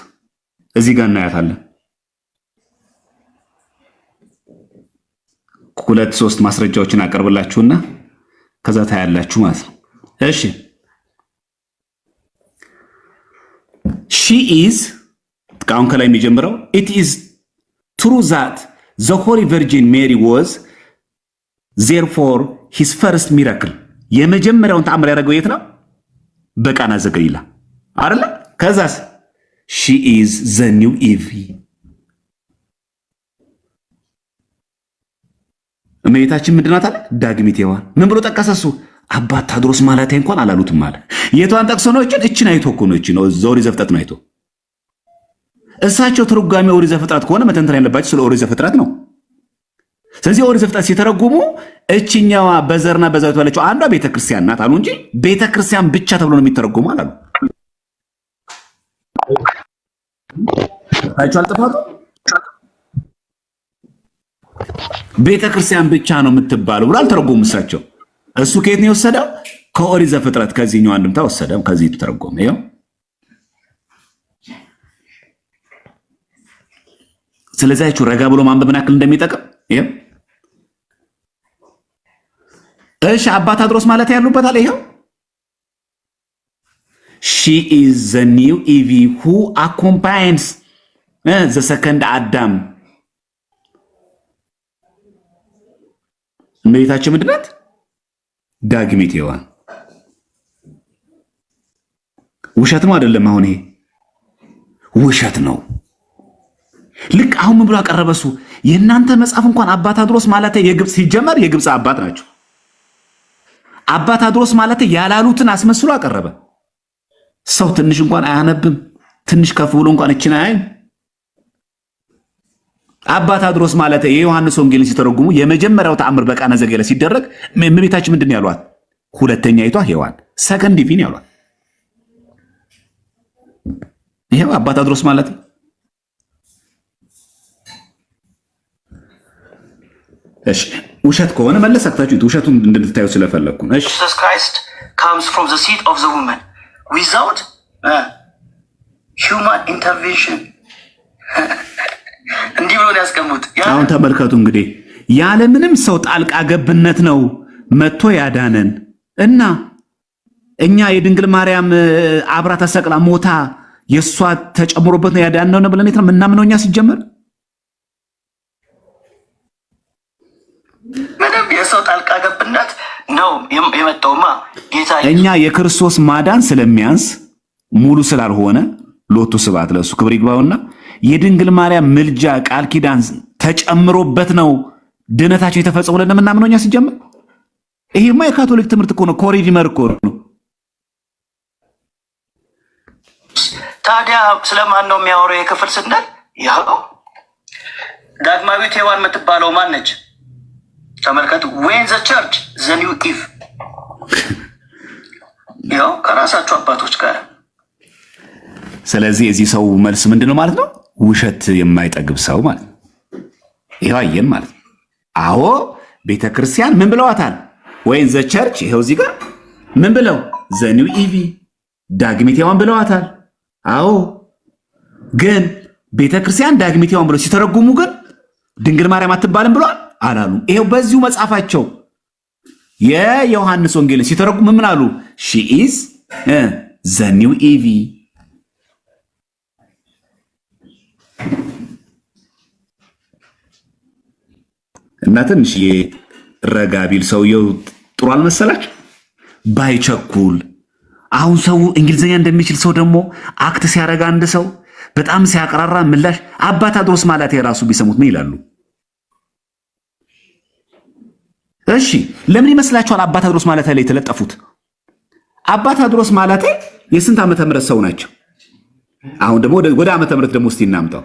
እዚህ ጋር እናያታለን። 2-3 ማስረጃዎችን አቀርብላችሁና ከዛ ታያላችሁ ማለት ነው። እሺ she is አሁን ከላይ የሚጀምረው it is true that the Holy Virgin Mary was therefore his first miracle የመጀመሪያውን ተአምር ያደረገው የት ነው? በቃና ዘገሊላ አይደለ? ከዛስ she is the new Eve እመቤታችን ምንድን ናት አለ? ዳግሚት ሔዋን። ምን ብሎ ጠቀሰሱ? አባ ታድሮስ ማላቴ እንኳን አላሉትም አለ። የቷን ጠቅሶ ነው? እችን አይቶ እኮ ነው። እችን ኦሪት ዘፍጥረት ነው አይቶ። እሳቸው ትርጓሜ ኦሪት ዘፍጥረት ከሆነ መተንተን ያለባቸው ስለ ኦሪት ዘፍጥረት ነው። ስለዚህ ኦሪት ዘፍጥረት ሲተረጉሙ እችኛዋ በዘርና በዛው የተባለችው አንዷ ቤተክርስቲያን ናት አሉ እንጂ ቤተክርስቲያን ብቻ ተብሎ ነው የሚተረጉሙ አላሉ። አይቻል ጥፋቱ ቤተክርስቲያን ብቻ ነው የምትባለው ብሎ አልተረጎሙም እሳቸው። እሱ ከየት ነው የወሰደው? ከኦሪት ዘፍጥረት ከዚህኛው አንድምታ ወሰደው፣ ከዚህ ተረጎመ። ይኸው ስለዚህ ረጋ ብሎ ማንበብ ምን ያክል እንደሚጠቅም ይኸው። እሺ አባ ታድሮስ ማለት ያሉበት አለ። ይኸው she is the new Eve who accompanies the second Adam እመቤታችን ምንድን ናት? ዳግሚት ሔዋን። ውሸት ነው አይደለም? አሁን ይሄ ውሸት ነው። ልክ አሁን ምን ብሎ አቀረበሱ? የእናንተ መጽሐፍ እንኳን አባ ታድሮስ ማለት የግብፅ ሲጀመር የግብፅ አባት ናቸው። አባ ታድሮስ ማለት ያላሉትን አስመስሎ አቀረበ። ሰው ትንሽ እንኳን አያነብም? ትንሽ ከፍ ብሎ እንኳን እችን አያይም? አባ ታድሮስ ማለት የዮሐንስ ወንጌልን ሲተረጉሙ የመጀመሪያው ተአምር በቃና ዘገሊላ ሲደረግ እመቤታችን ምንድን ነው ያሏት? ሁለተኛይቷ ሔዋን ሰከንድ ኢቭ ያሏት። ይሄው አባ ታድሮስ ማለት እሺ ውሸት ከሆነ መለሰክታችሁ ውሸቱን እንድትታዩ ስለፈለኩ ነው። እሺ Jesus Christ comes from the seed of the woman without ሂውማን ኢንተርቬንሽን እንዲህ ብሎ ያስቀምጡት። አሁን ተመልከቱ እንግዲህ ያለምንም ሰው ጣልቃ ገብነት ነው መጥቶ ያዳነን እና እኛ የድንግል ማርያም አብራ ተሰቅላ ሞታ የእሷ ተጨምሮበት ነው ያዳነው ነው ብለን ምናምነው እኛ ሲጀመር ምንም የሰው ጣልቃ ገብነት ነው የመጣውማ ጌታ እኛ የክርስቶስ ማዳን ስለሚያንስ ሙሉ ስላልሆነ ሎቱ ስብሐት ለእሱ ክብር ይግባውና የድንግል ማርያም ምልጃ ቃል ኪዳን ተጨምሮበት ነው ድነታቸው የተፈጸመው ብለን ምናምነው እኛ ሲጀመር። ይሄማ የካቶሊክ ትምህርት እኮ ነው፣ ኮሪዲመር እኮ ነው። ታዲያ ስለማን ነው የሚያወራው የክፍል ስንል ያው ዳግማዊት ሔዋን የምትባለው ማን ነች? ተመልከቱ። ዌን ዘ ቸርች ዘ ኒው ኢቭ ያው ከራሳቸው አባቶች ጋር። ስለዚህ የዚህ ሰው መልስ ምንድን ነው ማለት ነው? ውሸት የማይጠግብ ሰው ማለት ነው። ይኸው አየን ማለት ነው። አዎ ቤተ ክርስቲያን ምን ብለዋታል? ዌን ዘ ቸርች ይኸው እዚህ ጋር ምን ብለው ዘ ኒው ኢቭ ዳግሚት ሔዋን ብለዋታል። አዎ ግን ቤተ ክርስቲያን ዳግሚት ሔዋን ብለው ሲተረጉሙ ግን ድንግል ማርያም አትባልም ብለዋል አላሉም። ይሄው በዚሁ መጽሐፋቸው የዮሐንስ ወንጌልን ሲተረጉሙ ምን አሉ? ሺ ኢዝ ዘ ኒው ኢቭ። እና ትንሽ ረጋ ቢል ሰውየው ጥሩ አልመሰላችሁ? ባይቸኩል። አሁን ሰው እንግሊዝኛ እንደሚችል ሰው ደግሞ አክት ሲያረጋ አንድ ሰው በጣም ሲያቀራራ ምላሽ አባ ታድሮስ ማለት የራሱ ቢሰሙት ምን ይላሉ? እሺ ለምን ይመስላችኋል አባ ታድሮስ ማለት ላይ የተለጠፉት? አባ ታድሮስ ማለት የስንት ዓመተ ምህረት ሰው ናቸው? አሁን ደግሞ ወደ ዓመተ ምህረት ደግሞ እስቲ እናምጣው።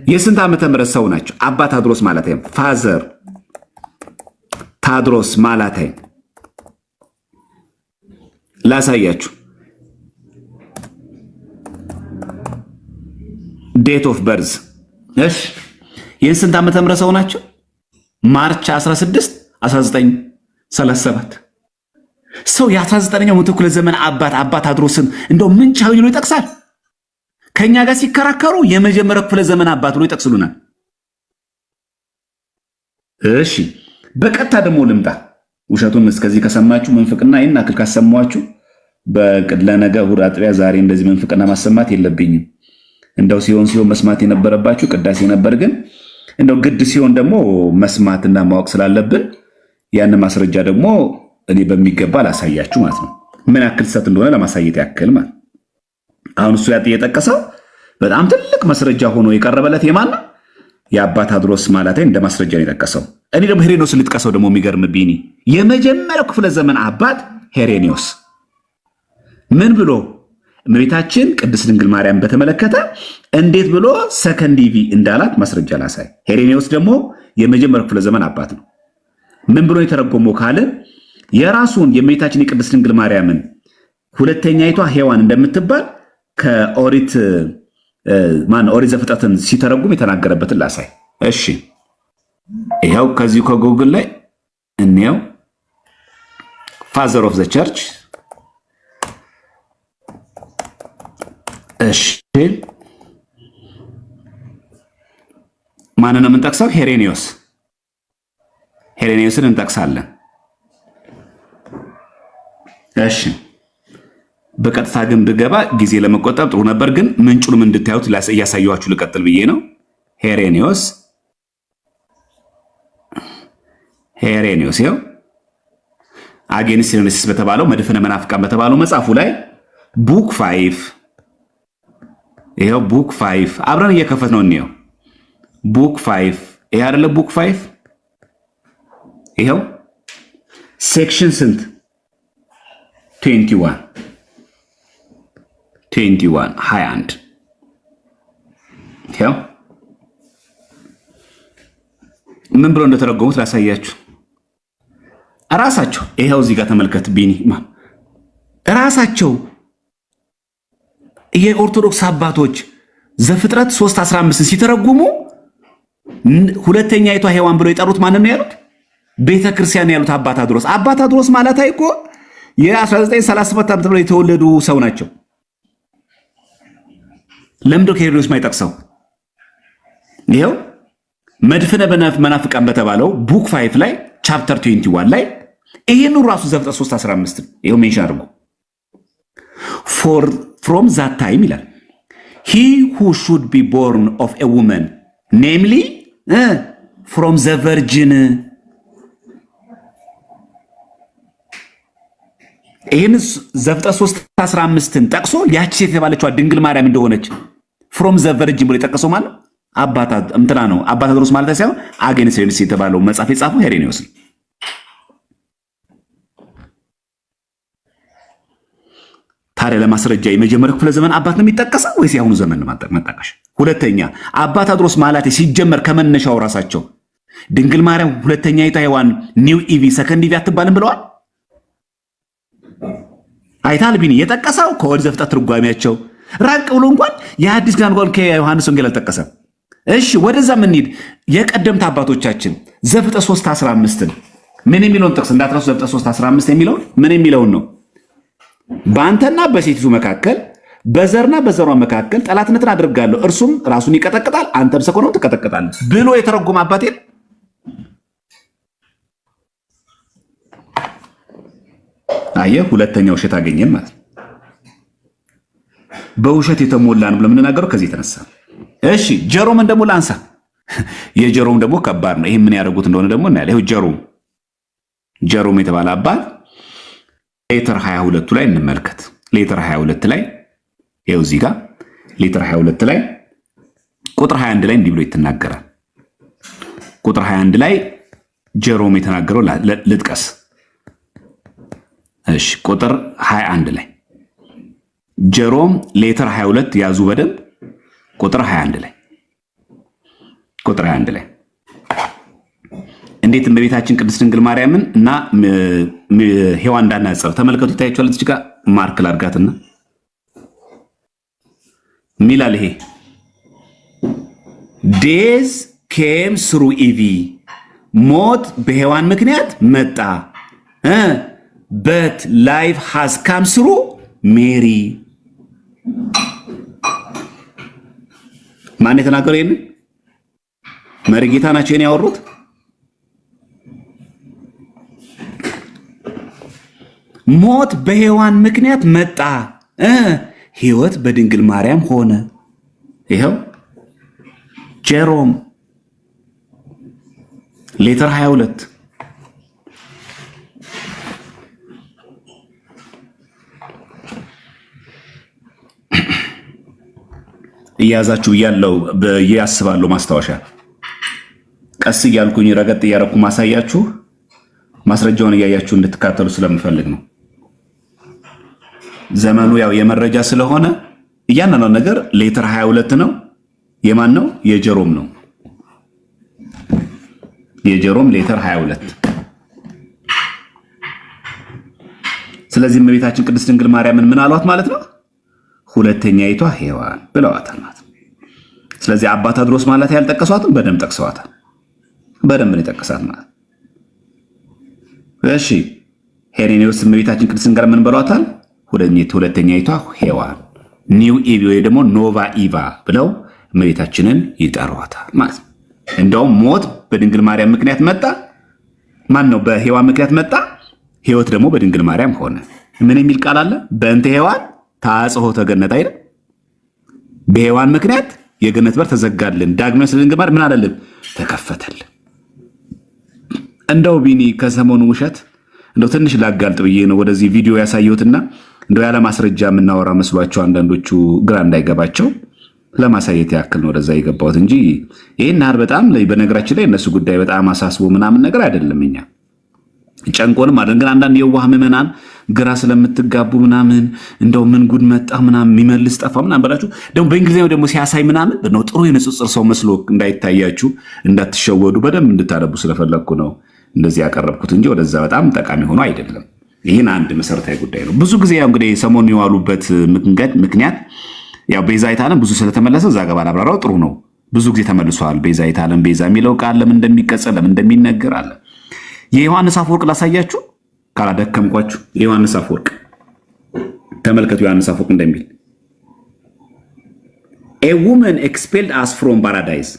የስንት ዓመተ ምህረት ሰው ናቸው? አባ ታድሮስ ማለት ፋዘር ታድሮስ ማለት ላሳያችሁ። ዴት ኦፍ በርዝ እሺ፣ የስንት ዓመተ ምህረት ሰው ናቸው? ማርች 16 1937። ሰው የ19ኛው መቶ ክፍለ ዘመን አባ ታድሮስን እንደው ምን ቻው ይሉ ይጠቅሳል። ከኛ ጋር ሲከራከሩ የመጀመሪያው ክፍለ ዘመን አባት ብሎ ይጠቅስሉናል። እሺ በቀጥታ ደግሞ ልምጣ። ውሸቱን እስከዚህ ከሰማችሁ መንፍቅና ይህን አክል ካሰማችሁ ለነገ እሑድ አጥቢያ ዛሬ እንደዚህ መንፍቅና ማሰማት የለብኝም። እንደው ሲሆን መስማት የነበረባችሁ ቅዳሴ ነበር፣ ግን እንደው ግድ ሲሆን ደግሞ መስማትና ማወቅ ስላለብን ያን ማስረጃ ደግሞ እኔ በሚገባ ላሳያችሁ ማለት ነው። ምን ያክል ሰት እንደሆነ ለማሳየት ያክል ማለት አሁን እሱ የጠቀሰው በጣም ትልቅ ማስረጃ ሆኖ የቀረበለት የማን ነው? የአባ ታድሮስ ማለት እንደ ማስረጃ ነው የጠቀሰው። እኔ ደግሞ ሄሬኒዮስ ልጥቀሰው። ደግሞ የሚገርም ቢኒ የመጀመሪያው ክፍለ ዘመን አባት ሄሬኒዮስ ምን ብሎ እመቤታችን ቅድስት ድንግል ማርያም በተመለከተ እንዴት ብሎ ሰከንዲቪ እንዳላት ማስረጃ ላሳይ። ሄሬኒዮስ ደግሞ የመጀመሪያው ክፍለ ዘመን አባት ነው። ምን ብሎ የተረጎመው ካልን የራሱን የእመቤታችን የቅድስት ድንግል ማርያምን ሁለተኛይቷ ሔዋን እንደምትባል ከኦሪት ኦሪት ዘፍጥረትን ሲተረጉም የተናገረበትን ላሳይ። እሺ ይኸው ከዚሁ ከጎግል ላይ እንየው። ፋዘር ኦፍ ዘ ቸርች። እሺ ማንን ነው የምንጠቅሰው? ሄሬኒዮስን እንጠቅሳለን። እሺ በቀጥታ ግን ብገባ ጊዜ ለመቆጠብ ጥሩ ነበር፣ ግን ምንጩንም እንድታዩት እያሳየኋችሁ ልቀጥል ብዬ ነው። ሄሬኒዮስ ይኸው አጌንስት ሄሬኔሲስ በተባለው መድፍነ መናፍቃን በተባለው መጽሐፉ ላይ ቡክ 5 ይኸው ቡክ 5 አብረን እየከፈት ነው እንየው። ቡክ 5 ይሄ አይደለ? ቡክ 5 ይኸው ሴክሽን ስንት 21 ይኸው ምን ብሎ እንደተረጎሙት ላሳያችሁ። ራሳቸው ይኸው እዚህ ጋር ተመልከት ቢኒ ራሳቸው የኦርቶዶክስ አባቶች ዘፍጥረት 3:15 ሲተረጉሙ ሁለተኛይቷ ሔዋን ብሎ የጠሩት ማንን ነው ያሉት? ቤተ ክርስቲያን ያሉት አባ ታድሮስ። አባ ታድሮስ ማለት አይቆ የ1937 ዓመት ብለው የተወለዱ ሰው ናቸው። ለምዶ ከሄሮድስ ማይጠቅሰው? ይኸው መድፍነ መናፍቃን በተባለው ቡክ 5 ላይ ቻፕተር 21 ላይ ይሄን ራሱ ዘፍጥረት 3:15 ይኸው ሜንሽን አድርጎ from that time ይላል he who should be born of a woman namely from the virgin ይሄን ዘፍጥረት 3:15ን ጠቅሶ ያቺ ሴት የተባለችው ድንግል ማርያም እንደሆነች from the virgin ብሎ የጠቀሰው ማለት አባታ እንትና ነው። አባታ ድሮስ ማለት ሳይሆን አጌንስ የተባለው መጽሐፍ የጻፈው ሄሬኔዎስ ነው። ታዲያ ለማስረጃ የመጀመሪያው ክፍለ ዘመን አባት ነው የሚጠቀሰው ወይስ የአሁኑ ዘመን ነው መጠቀሽ? ሁለተኛ አባታ ድሮስ ማለት ሲጀመር ከመነሻው ራሳቸው ድንግል ማርያም ሁለተኛ ይታ ሔዋን ኒው ኢቪ ሰከንድ ኢቪ አትባልም ብለዋል። አይታል ቢኒ የጠቀሰው ከኦሪት ዘፍጥረት ትርጓሜያቸው ራቅ ብሎ እንኳን የሐዲስ ኪዳን እንኳን ከዮሐንስ ወንጌል አልጠቀሰም። እሺ ወደዛ ምን ሄድ የቀደምት አባቶቻችን ዘፍጥረት 3:15 ምን የሚለውን ጥቅስ እንዳትረሱ። ዘፍጥረት 3:15 የሚለውን ምን የሚለውን ነው? በአንተና በሴቲቱ መካከል በዘርና በዘሯ መካከል ጠላትነትን አድርጋለሁ፣ እርሱም ራሱን ይቀጠቅጣል፣ አንተም ሰኮነውን ትቀጠቅጣለህ ብሎ የተረጎመ አባቴ አየህ። ሁለተኛ ውሸት አገኘን ማለት ነው። በውሸት የተሞላ ነው ለምንናገረው ከዚህ የተነሳ እሺ። ጀሮም እንደሞላ አንሳ። የጀሮም ደግሞ ከባድ ነው። ይሄ ምን ያደርጉት እንደሆነ ደግሞ እናያለን። ይሄው ጀሮም የተባለ አባት ሌተር 22 ላይ እንመልከት። ሌተር 22 ላይ ይሄው እዚህ ጋር ሌተር 22 ላይ ቁጥር 21 ላይ እንዲህ ብሎ ይተናገራል። ቁጥር 21 ላይ ጀሮም የተናገረው ልጥቀስ። እሺ ቁጥር 21 ላይ ጀሮም ሌተር 22 ያዙ በደንብ። ቁጥር 21 ላይ እንዴት እመቤታችን ቅድስት ድንግል ማርያምን እና ሔዋን እንዳናጸሩ ተመልከቱ። ይታያችኋል። እዚህ ጋር ማርክ ላድርጋትና ሚላል ይሄ ዴዝ ኬም ስሩ ኢቪ ሞት በሔዋን ምክንያት መጣ በት ላይፍ ሃዝ ካም ስሩ ሜሪ። ማን የተናገረው? ይሄን መሪጌታ ናቸው የኔ ያወሩት። ሞት በሔዋን ምክንያት መጣ ሕይወት በድንግል ማርያም ሆነ። ይኸው ጀሮም ሌተር 22 እያዛችሁ እያለው ያስባለሁ። ማስታወሻ ቀስ እያልኩኝ ረገጥ እያረኩ ማሳያችሁ ማስረጃውን እያያችሁ እንድትካተሉ ስለምፈልግ ነው። ዘመኑ ያው የመረጃ ስለሆነ እያንዳንዱ ነገር ሌተር 22 ነው። የማን ነው? የጀሮም ነው። የጀሮም ሌተር 22። ስለዚህ እመቤታችን ቅድስት ድንግል ማርያምን ምን አሏት ማለት ነው? ሁለተኛይቷ ሔዋን ብለዋታል ማለት ነው። ስለዚህ አባ ቴዎድሮስ ማለት ያልጠቀሷትም በደንብ ጠቅሰዋታል። በደንብ ነው የጠቀሳት ማለት። እሺ ሄሬኔዎስ እመቤታችን ቅድስት ድንግል ምን ብለዋታል? ሁለተኛይቷ ሔዋን ኒው ኢቪ ወይ ደግሞ ኖቫ ኢቫ ብለው እመቤታችንን ይጠሯታል ማለት ነው። እንደውም ሞት በድንግል ማርያም ምክንያት መጣ። ማን ነው? በሔዋን ምክንያት መጣ። ሕይወት ደግሞ በድንግል ማርያም ሆነ። ምን የሚል ቃል አለ? በእንተ ሔዋን ታጽሖተ ገነት አይደል? በሔዋን ምክንያት የገነት በር ተዘጋልን። ዳግመኛ ስለ ድንግል ማርያም ምን አለልን? ተከፈተልን። እንደው ቢኒ ከሰሞኑ ውሸት እንደው ትንሽ ላጋልጥ ብዬ ነው ወደዚህ ቪዲዮ ያሳየሁትና እንደው ያለ ማስረጃ የምናወራ መስሏቸው አንዳንዶቹ ግራ እንዳይገባቸው ለማሳየት ያክል ነው ወደዛ የገባሁት እንጂ ይሄን ያህል በጣም በነገራችን ላይ እነሱ ጉዳይ በጣም አሳስቦ ምናምን ነገር አይደለም። እኛ ጨንቆንም አይደለም። ግን አንዳንድ የዋህ ምዕመናን ግራ ስለምትጋቡ ምናምን እንደው ምን ጉድ መጣ ምናምን የሚመልስ ጠፋ ምናምን በላችሁ ደግሞ በእንግሊዝኛው ደግሞ ሲያሳይ ምናምን ነው ጥሩ የንጽጽር ሰው መስሎ እንዳይታያችሁ እንዳትሸወዱ በደንብ እንድታነቡ ስለፈለግኩ ነው እንደዚህ ያቀረብኩት እንጂ ወደዛ በጣም ጠቃሚ ሆኖ አይደለም። ይህን አንድ መሰረታዊ ጉዳይ ነው። ብዙ ጊዜ ያው እንግዲህ ሰሞኑን የዋሉበት ምክንያት ያው ቤዛዊተ ዓለም ብዙ ስለተመለሰ እዛ ገባ ላብራራው ጥሩ ነው። ብዙ ጊዜ ተመልሷል። ቤዛዊተ ዓለም ቤዛ የሚለው ቃል ለምን እንደሚቀጸል ለምን እንደሚነገር አለ። የዮሐንስ አፈወርቅ ላሳያችሁ ካላደከምኳችሁ። የዮሐንስ አፈወርቅ ተመልከቱ። ዮሐንስ አፈወርቅ እንደሚል a woman expelled us from paradise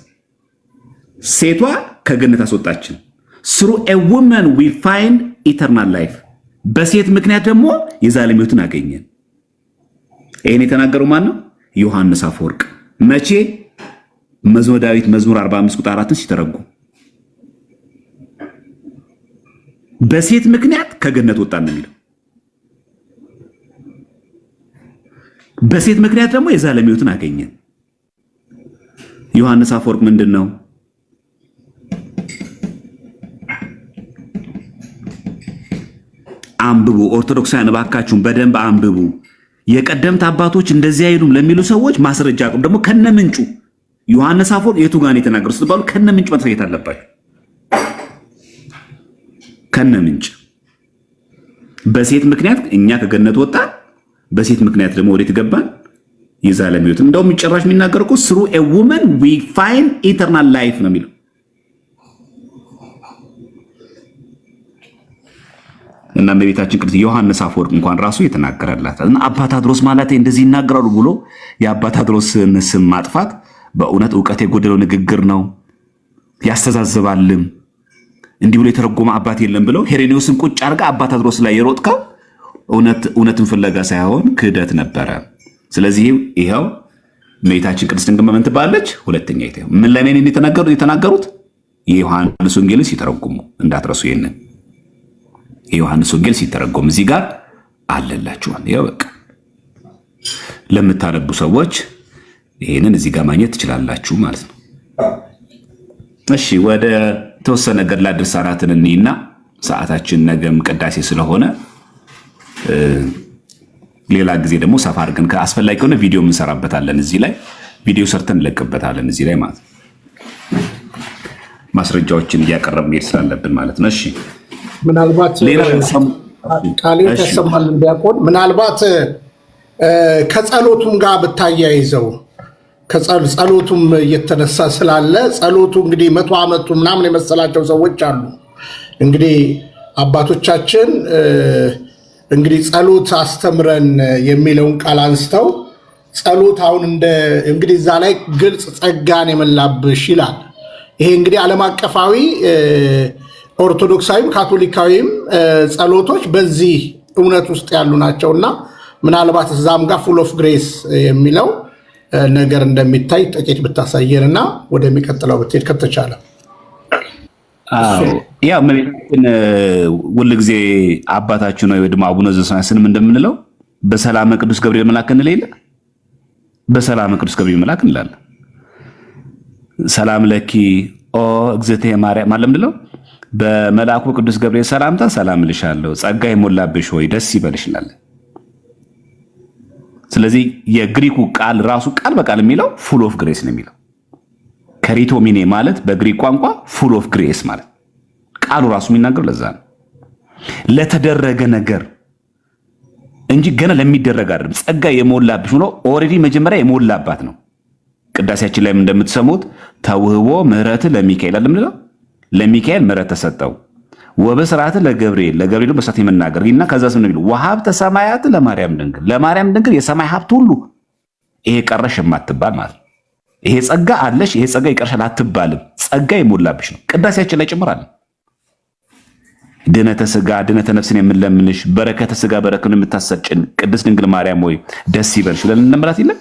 ሴቷ ከገነት አስወጣችን through a woman we find eternal life በሴት ምክንያት ደግሞ የዘላለም ሕይወትን አገኘን። ይሄን የተናገረው ማን ነው? ዮሐንስ አፈወርቅ። መቼ? መዝሙረ ዳዊት መዝሙር 45 ቁጥር 4 ሲተረጉም በሴት ምክንያት ከገነት ወጣን ነው የሚለው። በሴት ምክንያት ደግሞ የዘላለም ሕይወትን አገኘን። ዮሐንስ አፈወርቅ ምንድነው? አንብቡ። ኦርቶዶክሳውያን እባካችሁን በደንብ አንብቡ። የቀደምት አባቶች እንደዚህ አይሉም ለሚሉ ሰዎች ማስረጃ አቅርቡ። ደግሞ ከነምንጩ ዮሐንስ አፈወርቅ የቱ ጋር ነው የተናገረው ስትባሉ ከነምንጩ ማስረጃ አለባችሁ። ከነምንጭ በሴት ምክንያት እኛ ከገነት ወጣን፣ በሴት ምክንያት ደግሞ ወዴት ገባን? የዘላለም ሕይወት። እንደውም ጭራሽ የሚናገረው እኮ through a woman we find eternal life ነው የሚለው። እና በቤታችን ቅዱስ ዮሐንስ አፈወርቅ እንኳን ራሱ የተናገረላት እና አባ ታድሮስ ማለት እንደዚህ ይናገራሉ ብሎ የአባ ታድሮስን ስም ማጥፋት በእውነት ዕውቀት የጎደለው ንግግር ነው፣ ያስተዛዝባልም። እንዲህ ብሎ የተረጎመ አባት የለም ብለው ሄሬኔዎስን ቁጭ አድርጋ አባ ታድሮስ ላይ የሮጥከው እውነትን ፍለጋ ሳይሆን ክህደት ነበረ። ስለዚህ ይሄው እመቤታችን ቅድስት ድንግል ማርያም ትባላለች። ሁለተኛ ይተው ምን ላይ ነው የተናገሩት? የዮሐንስ ወንጌልን ሲተረጉሙ እንዳትረሱ። ይሄንን የዮሐንስ ወንጌል ሲተረጎም እዚህ ጋር አለላችኋል። ያው በቃ ለምታነቡ ሰዎች ይሄንን እዚህ ጋር ማግኘት ትችላላችሁ ማለት ነው። እሺ ወደ ተወሰነ ገድላ ድርሳናትን እንይና ሰዓታችን ነገም ቅዳሴ ስለሆነ ሌላ ጊዜ ደግሞ ሰፋ አድርገን ከአስፈላጊ ከሆነ ቪዲዮ እንሰራበታለን። እዚህ ላይ ቪዲዮ ሰርተን እንለቅበታለን እዚህ ላይ ማለት ነው። ማስረጃዎችን እያቀረብን መሄድ ስላለብን ማለት ነው። እሺ ምናልባት ቃሌ ተሰማልን ቢያቆን ምናልባት ከጸሎቱም ጋር ብታያይዘው ከጸሎቱም እየተነሳ ስላለ ጸሎቱ እንግዲህ 100 ዓመቱ ምናምን የመሰላቸው ሰዎች አሉ። እንግዲህ አባቶቻችን እንግዲህ ጸሎት አስተምረን የሚለውን ቃል አንስተው ጸሎት አሁን እንግዲህ እዛ ላይ ግልጽ ጸጋን የመላብሽ ይላል። ይሄ እንግዲህ ዓለም አቀፋዊ ኦርቶዶክሳዊም ካቶሊካዊም ጸሎቶች በዚህ እውነት ውስጥ ያሉ ናቸውና ምናልባት እዛም ጋር ፉል ኦፍ ግሬስ የሚለው ነገር እንደሚታይ ጥቂት ብታሳየንና ወደሚቀጥለው ብትሄድ ከተቻለ። ያው መቤታችን ሁልጊዜ አባታችን ነው ወደ አቡነ ዘበሰማያት እንደምንለው በሰላም ቅዱስ ገብርኤል መልአክ እንለይለ በሰላም ቅዱስ ገብርኤል መልአክ እንላለን። ሰላም ለኪ ኦ እግዝእትየ ማርያም ማለት ምንድነው? በመልአኩ ቅዱስ ገብርኤል ሰላምታ ሰላም ልሻለሁ፣ ጸጋ የሞላብሽ ሆይ ደስ ይበልሽ እንላለን። ስለዚህ የግሪኩ ቃል ራሱ ቃል በቃል የሚለው ፉል ኦፍ ግሬስ ነው የሚለው። ከሪቶሚኔ ማለት በግሪክ ቋንቋ ፉል ኦፍ ግሬስ ማለት ቃሉ ራሱ የሚናገረው ለዛ ነው። ለተደረገ ነገር እንጂ ገና ለሚደረግ አይደለም። ጸጋ የሞላብሽ ነው። ኦሬዲ መጀመሪያ የሞላባት ነው። ቅዳሴያችን ላይም እንደምትሰሙት ተውህቦ ምህረት ለሚካኤል አይደለም፣ ለሚካኤል ምህረት ተሰጠው ወበስርዓት ለገብርኤል በሰዓት የመናገር እና ከዛስ ምን የሚለው ወሀብተ ሰማያት ለማርያም ድንግል የሰማይ ሀብት ሁሉ ይሄ ቀረሽ የማትባል ማለት ይሄ ጸጋ አለሽ፣ ይሄ ጸጋ ይቀርሻል አትባልም። ጸጋ የሞላብሽ ነው። ቅዳሴያችን ላይ ጭምራለን። ድነተ ስጋ ድነተ ነፍስን የምንለምንሽ በረከተ ስጋ በረከቱን የምታሰጭን ቅድስት ድንግል ማርያም ወይ ደስ ይበልሽ ብለን እንመራት ይለን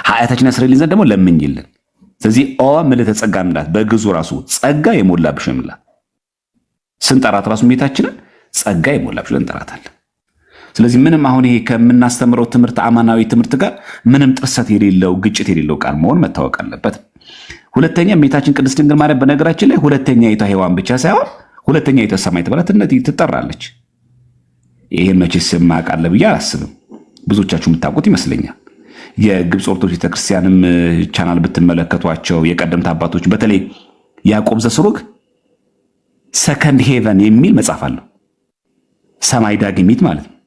ኃጢአታችን ያስረይልን ዘንድ ደግሞ ለምኝልን። ስለዚህ ኦ ምልዕተ ጸጋ እንላት በግዙ ራሱ ጸጋ የሞላብሽ ነው እንላት። ስንጠራት ራሱ ቤታችንን ጸጋ የሞላብሽ ብለን እንጠራታለን። ስለዚህ ምንም አሁን ይሄ ከምናስተምረው ትምህርት አማናዊ ትምህርት ጋር ምንም ጥርሰት የሌለው ግጭት የሌለው ቃል መሆን መታወቅ አለበት። ሁለተኛ እመቤታችን ቅድስት ድንግል ማርያም በነገራችን ላይ ሁለተኛ ይቷ ሔዋን ብቻ ሳይሆን ሁለተኛ ይቷ ሰማዕት ተብላ ትጠራለች። ይሄን መቼስ የማያውቃለ ብዬ አላስብም። ብዙዎቻችሁ የምታውቁት ይመስለኛል። የግብፅ ኦርቶዶክስ ቤተክርስቲያንም ቻናል ብትመለከቷቸው የቀደምት አባቶች በተለይ ያዕቆብ ዘስሩግ ሰከንድ ሄቨን የሚል መጽሐፍ አለው። ሰማይ ዳግሚት ማለት ነው።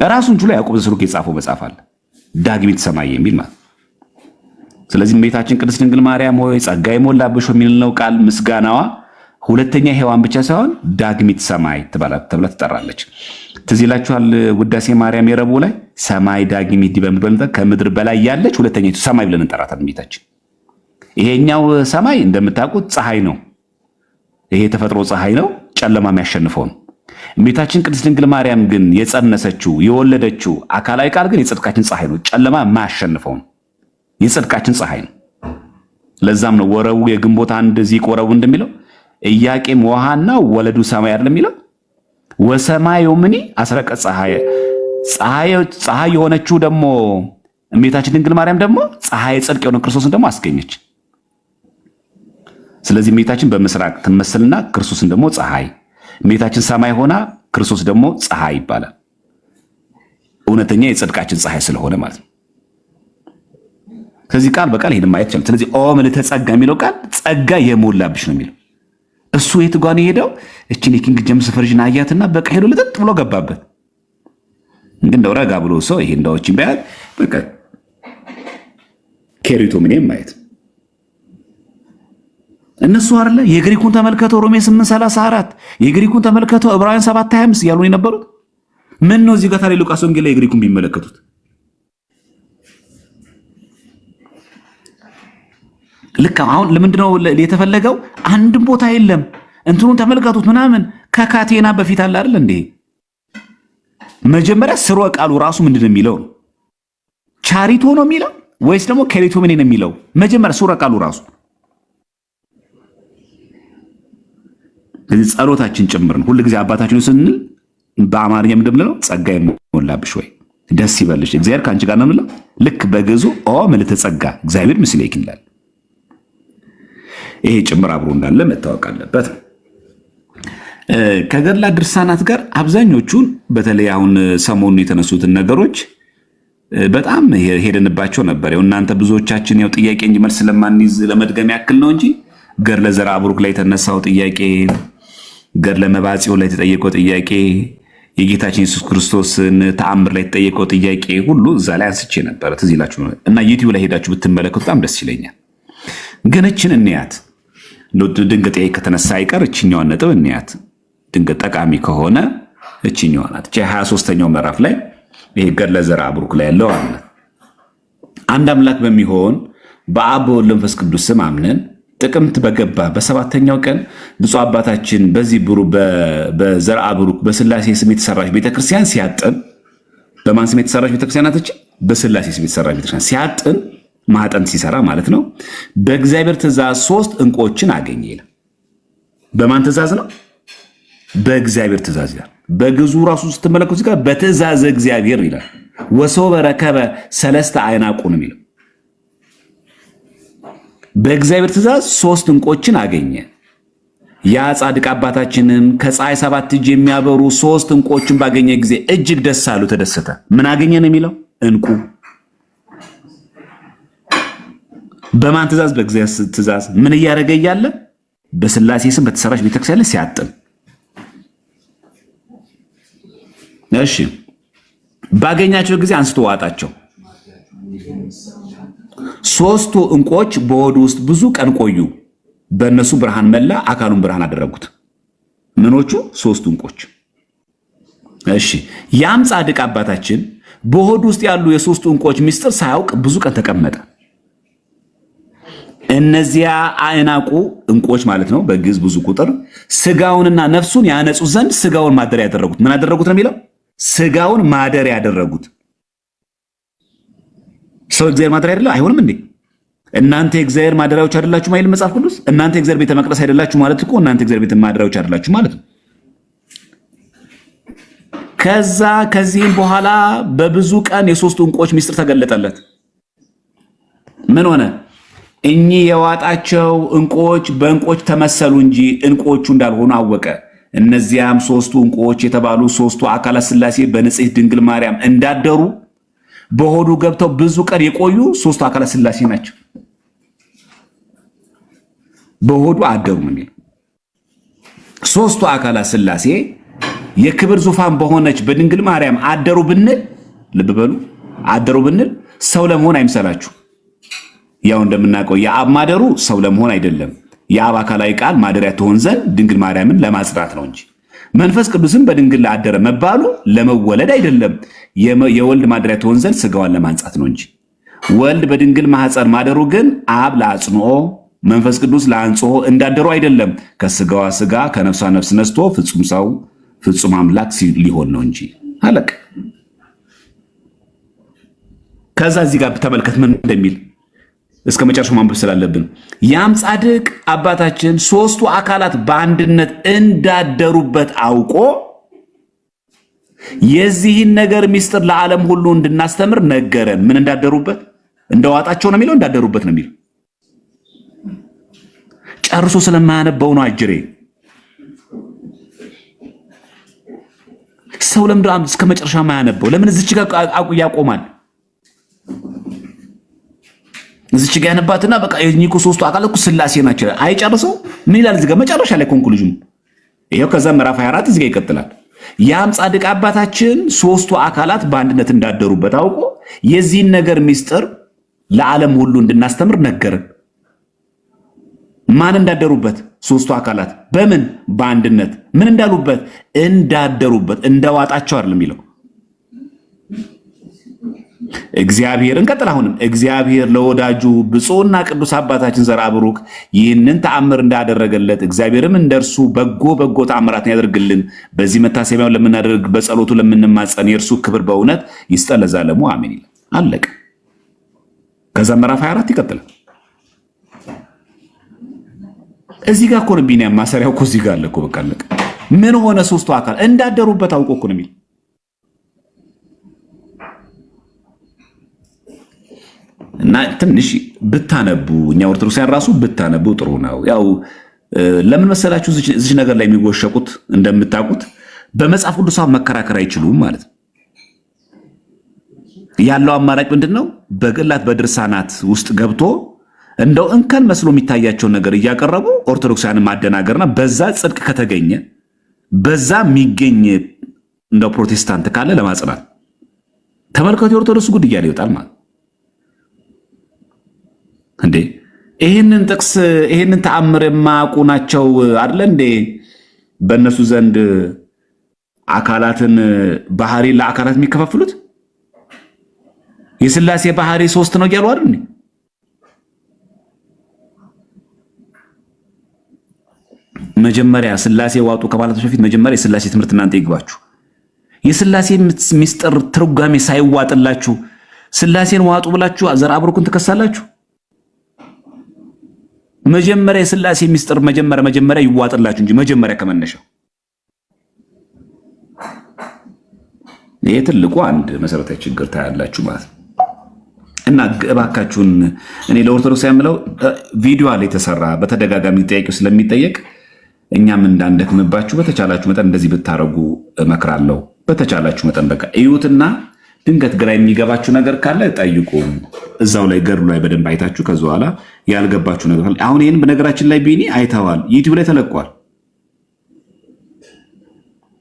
ራሱን ችሎ ያዕቆብ ዘስሩግ የጻፈው መጽሐፍ አለ፣ ዳግሚት ሰማይ የሚል ማለት። ስለዚህ እመቤታችን ቅድስት ድንግል ማርያም ሆይ ጸጋ የሞላብሽ የሚለው ቃል ምስጋናዋ ሁለተኛ ሔዋን ብቻ ሳይሆን ዳግሚት ሰማይ ተብላ ትጠራለች። ትዝ ይላችኋል ውዳሴ ማርያም የረቡዕ ላይ ሰማይ ዳግም ይዲ በምድር ከምድር በላይ ያለች ሁለተኛይቱ ሰማይ ብለን እንጠራታለን እመቤታችን። ይሄኛው ሰማይ እንደምታውቁት ፀሐይ ነው። ይሄ ተፈጥሮ ፀሐይ ነው፣ ጨለማ የሚያሸንፈው ነው። እመቤታችን ቅድስት ድንግል ማርያም ግን የጸነሰችው የወለደችው አካላዊ ቃል ግን የጽድቃችን ፀሐይ ነው፣ ጨለማ የማያሸንፈው ነው፣ የጽድቃችን ፀሐይ ነው። ለዛም ነው ወረቡ የግንቦት አንድ ዚቅ ወረቡ እንደሚለው ኢያቄም ወሐና ወለዱ ሰማይ አይደለም የሚለው ወሰማዩ ምኒ አስረቀ ፀሐይ የሆነችው ደግሞ እመቤታችን ድንግል ማርያም ደግሞ ፀሐይ ጽድቅ የሆነ ክርስቶስን ደግሞ አስገኘች። ስለዚህ እመቤታችን በምስራቅ ትመስልና ክርስቶስን ደግሞ ፀሐይ፣ እመቤታችን ሰማይ ሆና ክርስቶስ ደግሞ ፀሐይ ይባላል። እውነተኛ የጽድቃችን ፀሐይ ስለሆነ ማለት ነው። ከዚህ ቃል በቃል ይሄን ማየት ይችላል። ስለዚህ ኦ ምልዕተ ጸጋ የሚለው ቃል ጸጋ የሞላብሽ ነው የሚለው። እሱ የት ጋር ነው የሄደው? እቺን የኪንግ ጀምስ ቨርዥን አያትና በቃ ሄዶ ልጥጥ ብሎ ገባበት። ግን እንደው ረጋ ብሎ ሰው ይሄ እንደውችን ቢያል በቃ ኬሪቶ ምንም ማየት እነሱ አይደለ የግሪኩን ተመልከተው ሮሜ 8:34 የግሪኩን ተመልከተው ዕብራውያን 7:25 ያሉን የነበሩት ምን ነው? እዚህ ጋር ታዲያ ሉቃስ ወንጌል ላይ የግሪኩን ቢመለከቱት ልክ አሁን ለምንድነው የተፈለገው? አንድም ቦታ የለም። እንትኑን ተመልከቱት ምናምን ከካቴና በፊት አለ አይደል እንዴ? መጀመሪያ ስርወ ቃሉ ራሱ ምንድነው የሚለው? ቻሪቶ ነው የሚለው ወይስ ደግሞ ከሪቶ ምን ነው የሚለው? መጀመሪያ ስርወ ቃሉ ራሱ ጸሎታችን ጭምር ነው። ሁልጊዜ አባታችን ስንል በአማርኛ ምንድን ነው? ጸጋ ይሞላብሽ ወይ ደስ ይበልሽ እግዚአብሔር ካንቺ ጋር ነው የምንለው። ልክ በግዙ ኦ ምልዕተ ጸጋ እግዚአብሔር ምስሌኪ ይላል። ይሄ ጭምር አብሮ እንዳለ መታወቅ አለበት። ከገድላት ድርሳናት ጋር አብዛኞቹን በተለይ አሁን ሰሞኑን የተነሱትን ነገሮች በጣም ሄደንባቸው ነበር። ያው እናንተ ብዙዎቻችን ያው ጥያቄ እንጂ መልስ ስለማንይዝ ለመድገም ያክል ነው እንጂ ገድለ ዘርዓ ቡሩክ ላይ የተነሳው ጥያቄ፣ ገድለ መባጽዮን ላይ የተጠየቀው ጥያቄ፣ የጌታችን ኢየሱስ ክርስቶስን ተአምር ላይ የተጠየቀው ጥያቄ ሁሉ እዛ ላይ አንስቼ ነበር። ትዝ ይላችሁ እና ዩቲዩብ ላይ ሄዳችሁ ብትመለከቱ በጣም ደስ ይለኛል። ግን እችን እንያት ድንገት ከተነሳ አይቀር እችኛዋን ነጥብ እንያት። ድንገት ጠቃሚ ከሆነ እችኛዋ ናት። 23ኛው ምዕራፍ ላይ ይሄ ገድለ ዘርዓ ቡሩክ ላይ ያለው አለ። አንድ አምላክ በሚሆን በአብ በወልድ በመንፈስ ቅዱስ ስም አምነን ጥቅምት በገባ በሰባተኛው ቀን ብፁዕ አባታችን በዚህ በዘርዓ ቡሩክ በስላሴ ስም የተሰራች ቤተክርስቲያን ሲያጥን፣ በማን ስም የተሰራች ቤተክርስቲያን ናት? በስላሴ ስም የተሰራች ቤተክርስቲያን ሲያጥን ማጠንት ሲሰራ ማለት ነው። በእግዚአብሔር ትእዛዝ 3 ዕንቁዎችን አገኘ ይላል። በማን ትእዛዝ ነው? በእግዚአብሔር ትእዛዝ ይላል። በግዙ ራሱ ስትመለከቱ ጋር በትእዛዝ እግዚአብሔር ይላል። ወሶበ ረከበ 3 አዕናቁ ነው የሚለው። በእግዚአብሔር ትእዛዝ 3 ዕንቁዎችን አገኘ። ያ ጻድቅ አባታችንም ከፀሐይ 7 እጅ የሚያበሩ 3 ዕንቁዎችን ባገኘ ጊዜ እጅግ ደስ አሉ፣ ተደሰተ። ምን አገኘ ነው የሚለው? ዕንቁ። በማን ትእዛዝ? በእግዚአብሔር ትእዛዝ። ምን እያደረገ እያለ? በስላሴ ስም በተሰራች ቤተክርስቲያን ላይ ሲያጥን። እሺ፣ ባገኛቸው ጊዜ አንስቶ ዋጣቸው። 3ቱ ዕንቁዎች በሆዱ ውስጥ ብዙ ቀን ቆዩ። በእነሱ ብርሃን መላ፣ አካሉን ብርሃን አደረጉት። ምኖቹ? 3ቱ ዕንቁዎች። እሺ፣ ያም ጻድቅ አባታችን በሆዱ ውስጥ ያሉ የ3ቱ ዕንቁዎች ምስጢር ሳያውቅ ብዙ ቀን ተቀመጠ። እነዚያ አዕናቁ ዕንቁዎች ማለት ነው፣ በግዕዝ ብዙ ቁጥር፣ ስጋውንና ነፍሱን ያነጹ ዘንድ ስጋውን ማደሪያ ያደረጉት። ምን አደረጉት ነው የሚለው? ስጋውን ማደሪያ ያደረጉት። ሰው እግዚአብሔር ማደሪያ አይደለ? አይሆንም እንዴ? እናንተ የእግዚአብሔር ማደሪያዎች አይደላችሁ ማለት መጽሐፍ ቅዱስ። እናንተ የእግዚአብሔር ቤተ መቅደስ አይደላችሁ ማለት እኮ እናንተ የእግዚአብሔር ቤተ ማደሪያዎች አይደላችሁ ማለት ነው። ከዚህም በኋላ በብዙ ቀን የ3ቱ ዕንቁዎች ምስጢር ተገለጠለት። ምን ሆነ? እኚህ የዋጣቸው ዕንቁዎች በዕንቁዎች ተመሰሉ እንጂ ዕንቁዎቹ እንዳልሆኑ አወቀ። እነዚያም 3ቱ ዕንቁዎች የተባሉ 3ቱ አካላት ሥላሴ በንጽሕት ድንግል ማርያም እንዳደሩ በሆዱ ገብተው ብዙ ቀን የቆዩ 3ቱ አካላት ሥላሴ ናቸው። በሆዱ አደሩ ነው የሚለው። 3ቱ አካላት ሥላሴ የክብር ዙፋን በሆነች በድንግል ማርያም አደሩ ብንል፣ ልብ በሉ፣ አደሩ ብንል ሰው ለመሆን አይምሰላችሁ። ያው እንደምናውቀው የአብ ማደሩ ሰው ለመሆን አይደለም። የአብ አካላዊ ቃል ማደሪያ ትሆን ዘንድ ድንግል ማርያምን ለማጽዳት ነው እንጂ መንፈስ ቅዱስን በድንግል አደረ መባሉ ለመወለድ አይደለም፣ የወልድ ማደሪያ ትሆን ዘንድ ስጋዋን ለማንጻት ነው እንጂ። ወልድ በድንግል ማህፀን ማደሩ ግን አብ ለአጽንኦ መንፈስ ቅዱስ ለአንጽሖ እንዳደሩ አይደለም። ከስጋዋ ስጋ ከነፍሷ ነፍስ ነስቶ ፍጹም ሰው ፍጹም አምላክ ሊሆን ነው እንጂ አለቅ። ከዛ እዚህ ጋር ተመልከት ምን እንደሚል እስከ መጨረሻው ማንበብ ስላለብን ያም ጻድቅ አባታችን ሶስቱ አካላት በአንድነት እንዳደሩበት አውቆ የዚህን ነገር ሚስጥር ለዓለም ሁሉ እንድናስተምር ነገረን። ምን እንዳደሩበት? እንደዋጣቸው ነው የሚለው፣ እንዳደሩበት ነው የሚለው። ጨርሶ ስለማያነበው ነው አጅሬ። ሰው ለምንድን እስከ መጨረሻ ማያነበው? ለምን እዚች ጋር ያቆማል? እዚች ጋር ያነባትና በቃ የኒኮ ሶስቱ አካላት እኮ ስላሴ ናቸው። አይጨርሰው ምን ይላል እዚህ ጋር መጨረሻ ላይ ኮንክሉዥን ይሄው። ከዛ ምዕራፍ 24 እዚህ ጋር ይቀጥላል። ያም ጻድቅ አባታችን ሶስቱ አካላት በአንድነት እንዳደሩበት አውቆ የዚህን ነገር ሚስጥር ለዓለም ሁሉ እንድናስተምር ነገረን። ማን እንዳደሩበት? ሶስቱ አካላት በምን? በአንድነት። ምን እንዳሉበት? እንዳደሩበት። እንደዋጣቸው አይደለም የሚለው እግዚአብሔር። እንቀጥል። አሁንም እግዚአብሔር ለወዳጁ ብፁዕና ቅዱስ አባታችን ዘርአ ብሩክ ይህንን ተአምር እንዳደረገለት እግዚአብሔርም እንደርሱ በጎ ተአምራትን ያደርግልን። በዚህ መታሰቢያውን ለምናደርግ በጸሎቱ ለምንማጸን የእርሱ ክብር በእውነት ይስጠን ለዘላለሙ አሜን ይላል። አለቀ። ከዛ ምዕራፍ 24 ይቀጥላል። እዚህ ጋር እኮ ነው ቢኒያም ማሰሪያው እኮ እዚህ ጋር አለ እኮ። በቃ አለቀ። ምን ሆነ? ሶስቱ አካል እንዳደሩበት አውቆ እኮ ነው የሚል እና ትንሽ ብታነቡ እኛ ኦርቶዶክሳውያን ራሱ ብታነቡ ጥሩ ነው። ያው ለምን መሰላችሁ እዚህ ነገር ላይ የሚወሸቁት እንደምታውቁት በመጽሐፍ ቅዱስ መከራከር አይችሉም ማለት ነው። ያለው አማራጭ ምንድነው? በግላት በድርሳናት ውስጥ ገብቶ እንደው እንከን መስሎ የሚታያቸውን ነገር እያቀረቡ ኦርቶዶክሳውያንን ማደናገርና በዛ ጽድቅ ከተገኘ በዛ የሚገኝ እንደው ፕሮቴስታንት ካለ ለማጽናት ተመልከቱ። የኦርቶዶክስ ጉድ እያለ ይወጣል ማለት እንዴ! ይህንን ጥቅስ ይህንን ተአምር የማያውቁ ናቸው አይደለ እንዴ? በእነሱ ዘንድ አካላትን ባህሪ ለአካላት የሚከፋፍሉት የሥላሴ ባህሪ 3 ነው እያሉ አይደል? መጀመሪያ ሥላሴ ዋጡ ከማለታችሁ በፊት መጀመሪያ የሥላሴ ትምህርት እናንተ ይግባችሁ። የሥላሴ ሚስጥር ትርጓሜ ሳይዋጥላችሁ ሥላሴን ዋጡ ብላችሁ ዘርአ ብሩክን ትከሳላችሁ። መጀመሪያ የሥላሴ ሚስጥር መጀመሪያ ይዋጥላችሁ እንጂ መጀመሪያ ከመነሻው። ይሄ ትልቁ አንድ መሰረታዊ ችግር ታያላችሁ ማለት ነው። እና እባካችሁን እኔ ለኦርቶዶክስ ያምለው ቪዲዮ አለ የተሰራ በተደጋጋሚ ጥያቄው ስለሚጠየቅ እኛም እንዳንደክምባችሁ በተቻላችሁ መጠን እንደዚህ ብታረጉ እመክራለሁ። በተቻላችሁ መጠን በቃ እዩትና ድንገት ግራ የሚገባችሁ ነገር ካለ ጠይቁ። እዛው ላይ ገድሉ ላይ በደንብ አይታችሁ ከዛ በኋላ ያልገባችሁ ነገር ካለ አሁን ይሄን በነገራችን ላይ ቢኒ አይተዋል፣ ዩቲዩብ ላይ ተለቋል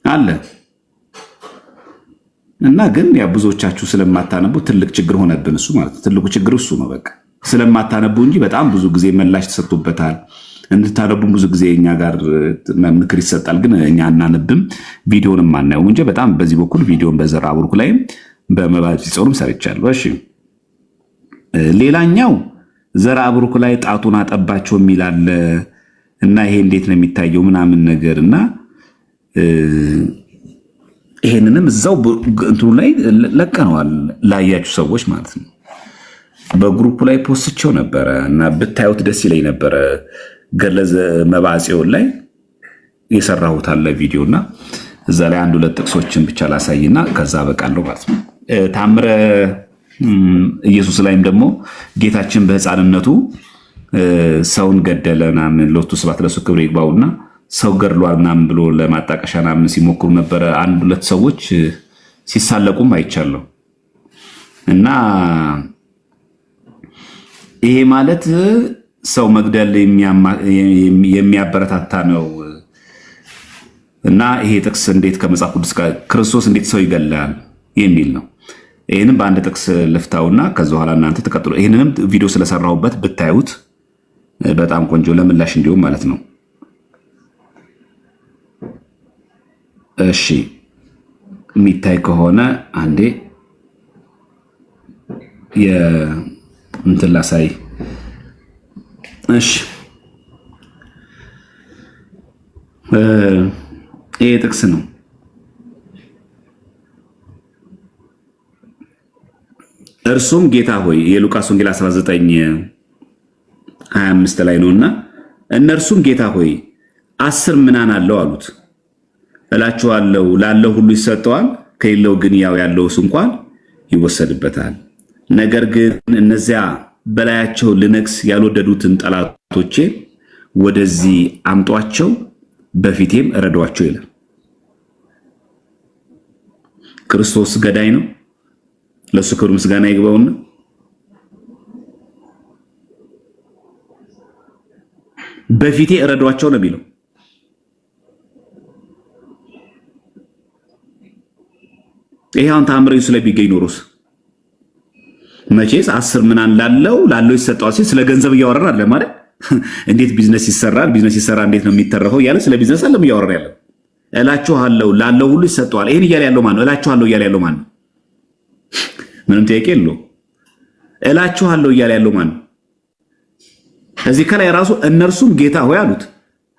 አለ እና ግን ያ ብዙዎቻችሁ ስለማታነቡ ትልቅ ችግር ሆነብን። እሱ ማለት ትልቁ ችግር እሱ ነው። በቃ ስለማታነቡ እንጂ በጣም ብዙ ጊዜ ምላሽ ተሰጥቶበታል። እንድታነቡ ብዙ ጊዜ እኛ ጋር ምክር ይሰጣል፣ ግን እኛ አናነብም፣ ቪዲዮንም አናየውም እንጂ በጣም በዚህ በኩል ቪዲዮን በዘርአ ብሩክ ላይ በመባል ሲጾርም ሰርቻለሁ። እሺ ሌላኛው ዘርአ ብሩክ ላይ ጣቱን አጠባቸው የሚላል እና ይሄ እንዴት ነው የሚታየው ምናምን ነገር እና ይሄንንም እዛው እንትኑ ላይ ለቀነዋል ላያችሁ ሰዎች ማለት ነው። በግሩፕ ላይ ፖስትቸው ነበረ እና ብታዩት ደስ ይለኝ ነበረ። ገለዘ መባጽዮን ላይ የሰራሁት አለ ቪዲዮና እዛ ላይ አንድ ሁለት ጥቅሶችን ብቻ ላሳይና ከዛ በቃለሁ ማለት ነው። ታምረ ኢየሱስ ላይም ደግሞ ጌታችን በሕፃንነቱ ሰውን ገደለ ምናምን ሎቱ ስብሐት ለእሱ ክብር ይግባውና ሰው ገድሏል ምናምን ብሎ ለማጣቀሻ ምናምን ሲሞክሩ ነበረ። አንድ ሁለት ሰዎች ሲሳለቁም አይቻለሁ እና ይሄ ማለት ሰው መግደል የሚያበረታታ ነው እና ይሄ ጥቅስ እንዴት ከመጽሐፍ ቅዱስ ጋር ክርስቶስ እንዴት ሰው ይገላል የሚል ነው። ይህንም በአንድ ጥቅስ ልፍታውና ከዛ በኋላ እናንተ ተቀጥሎ ይህንንም ቪዲዮ ስለሰራሁበት ብታዩት በጣም ቆንጆ ለምላሽ እንዲሁም ማለት ነው። እሺ የሚታይ ከሆነ አንዴ እንትን ላሳይ። እሺ ይሄ ጥቅስ ነው። እርሱም ጌታ ሆይ የሉቃስ ወንጌል 19:25 ላይ ነውና እነርሱም ጌታ ሆይ 10 ምናን አለው አሉት። እላችኋለሁ ላለው ሁሉ ይሰጠዋል፣ ከሌለው ግን ያው ያለውስ እንኳን ይወሰድበታል። ነገር ግን እነዚያ በላያቸው ልነግስ ያልወደዱትን ጠላቶቼ ወደዚህ አምጧቸው፣ በፊቴም እረዷቸው ይላል። ክርስቶስ ገዳይ ነው። ለሱ ክብር ምስጋና ይግባውና በፊቴ እረዷቸው ነው የሚለው። ይሄ አሁን ተአምር ኢየሱስ ላይ ቢገኝ ኖሮስ መቼስ 10 ምናን ላለው ይሰጠዋል ሲል ስለ ገንዘብ እያወራን አለ ማለት እንዴት ቢዝነስ ይሰራል፣ ቢዝነስ ይሰራ እንዴት ነው የሚተረፈው እያለ ስለ ቢዝነስ አለም እያወራን ያለው። እላችኋለሁ ላለው ሁሉ ይሰጠዋል። ይሄን እያለ ያለው ማን ነው? እላችኋለሁ እያለ ያለው ማን ነው? ምንም ጥያቄ የለው። እላችኋለሁ እያለ ያለው ማን ነው? እዚህ ከላይ ራሱ እነርሱም ጌታ ሆይ አሉት።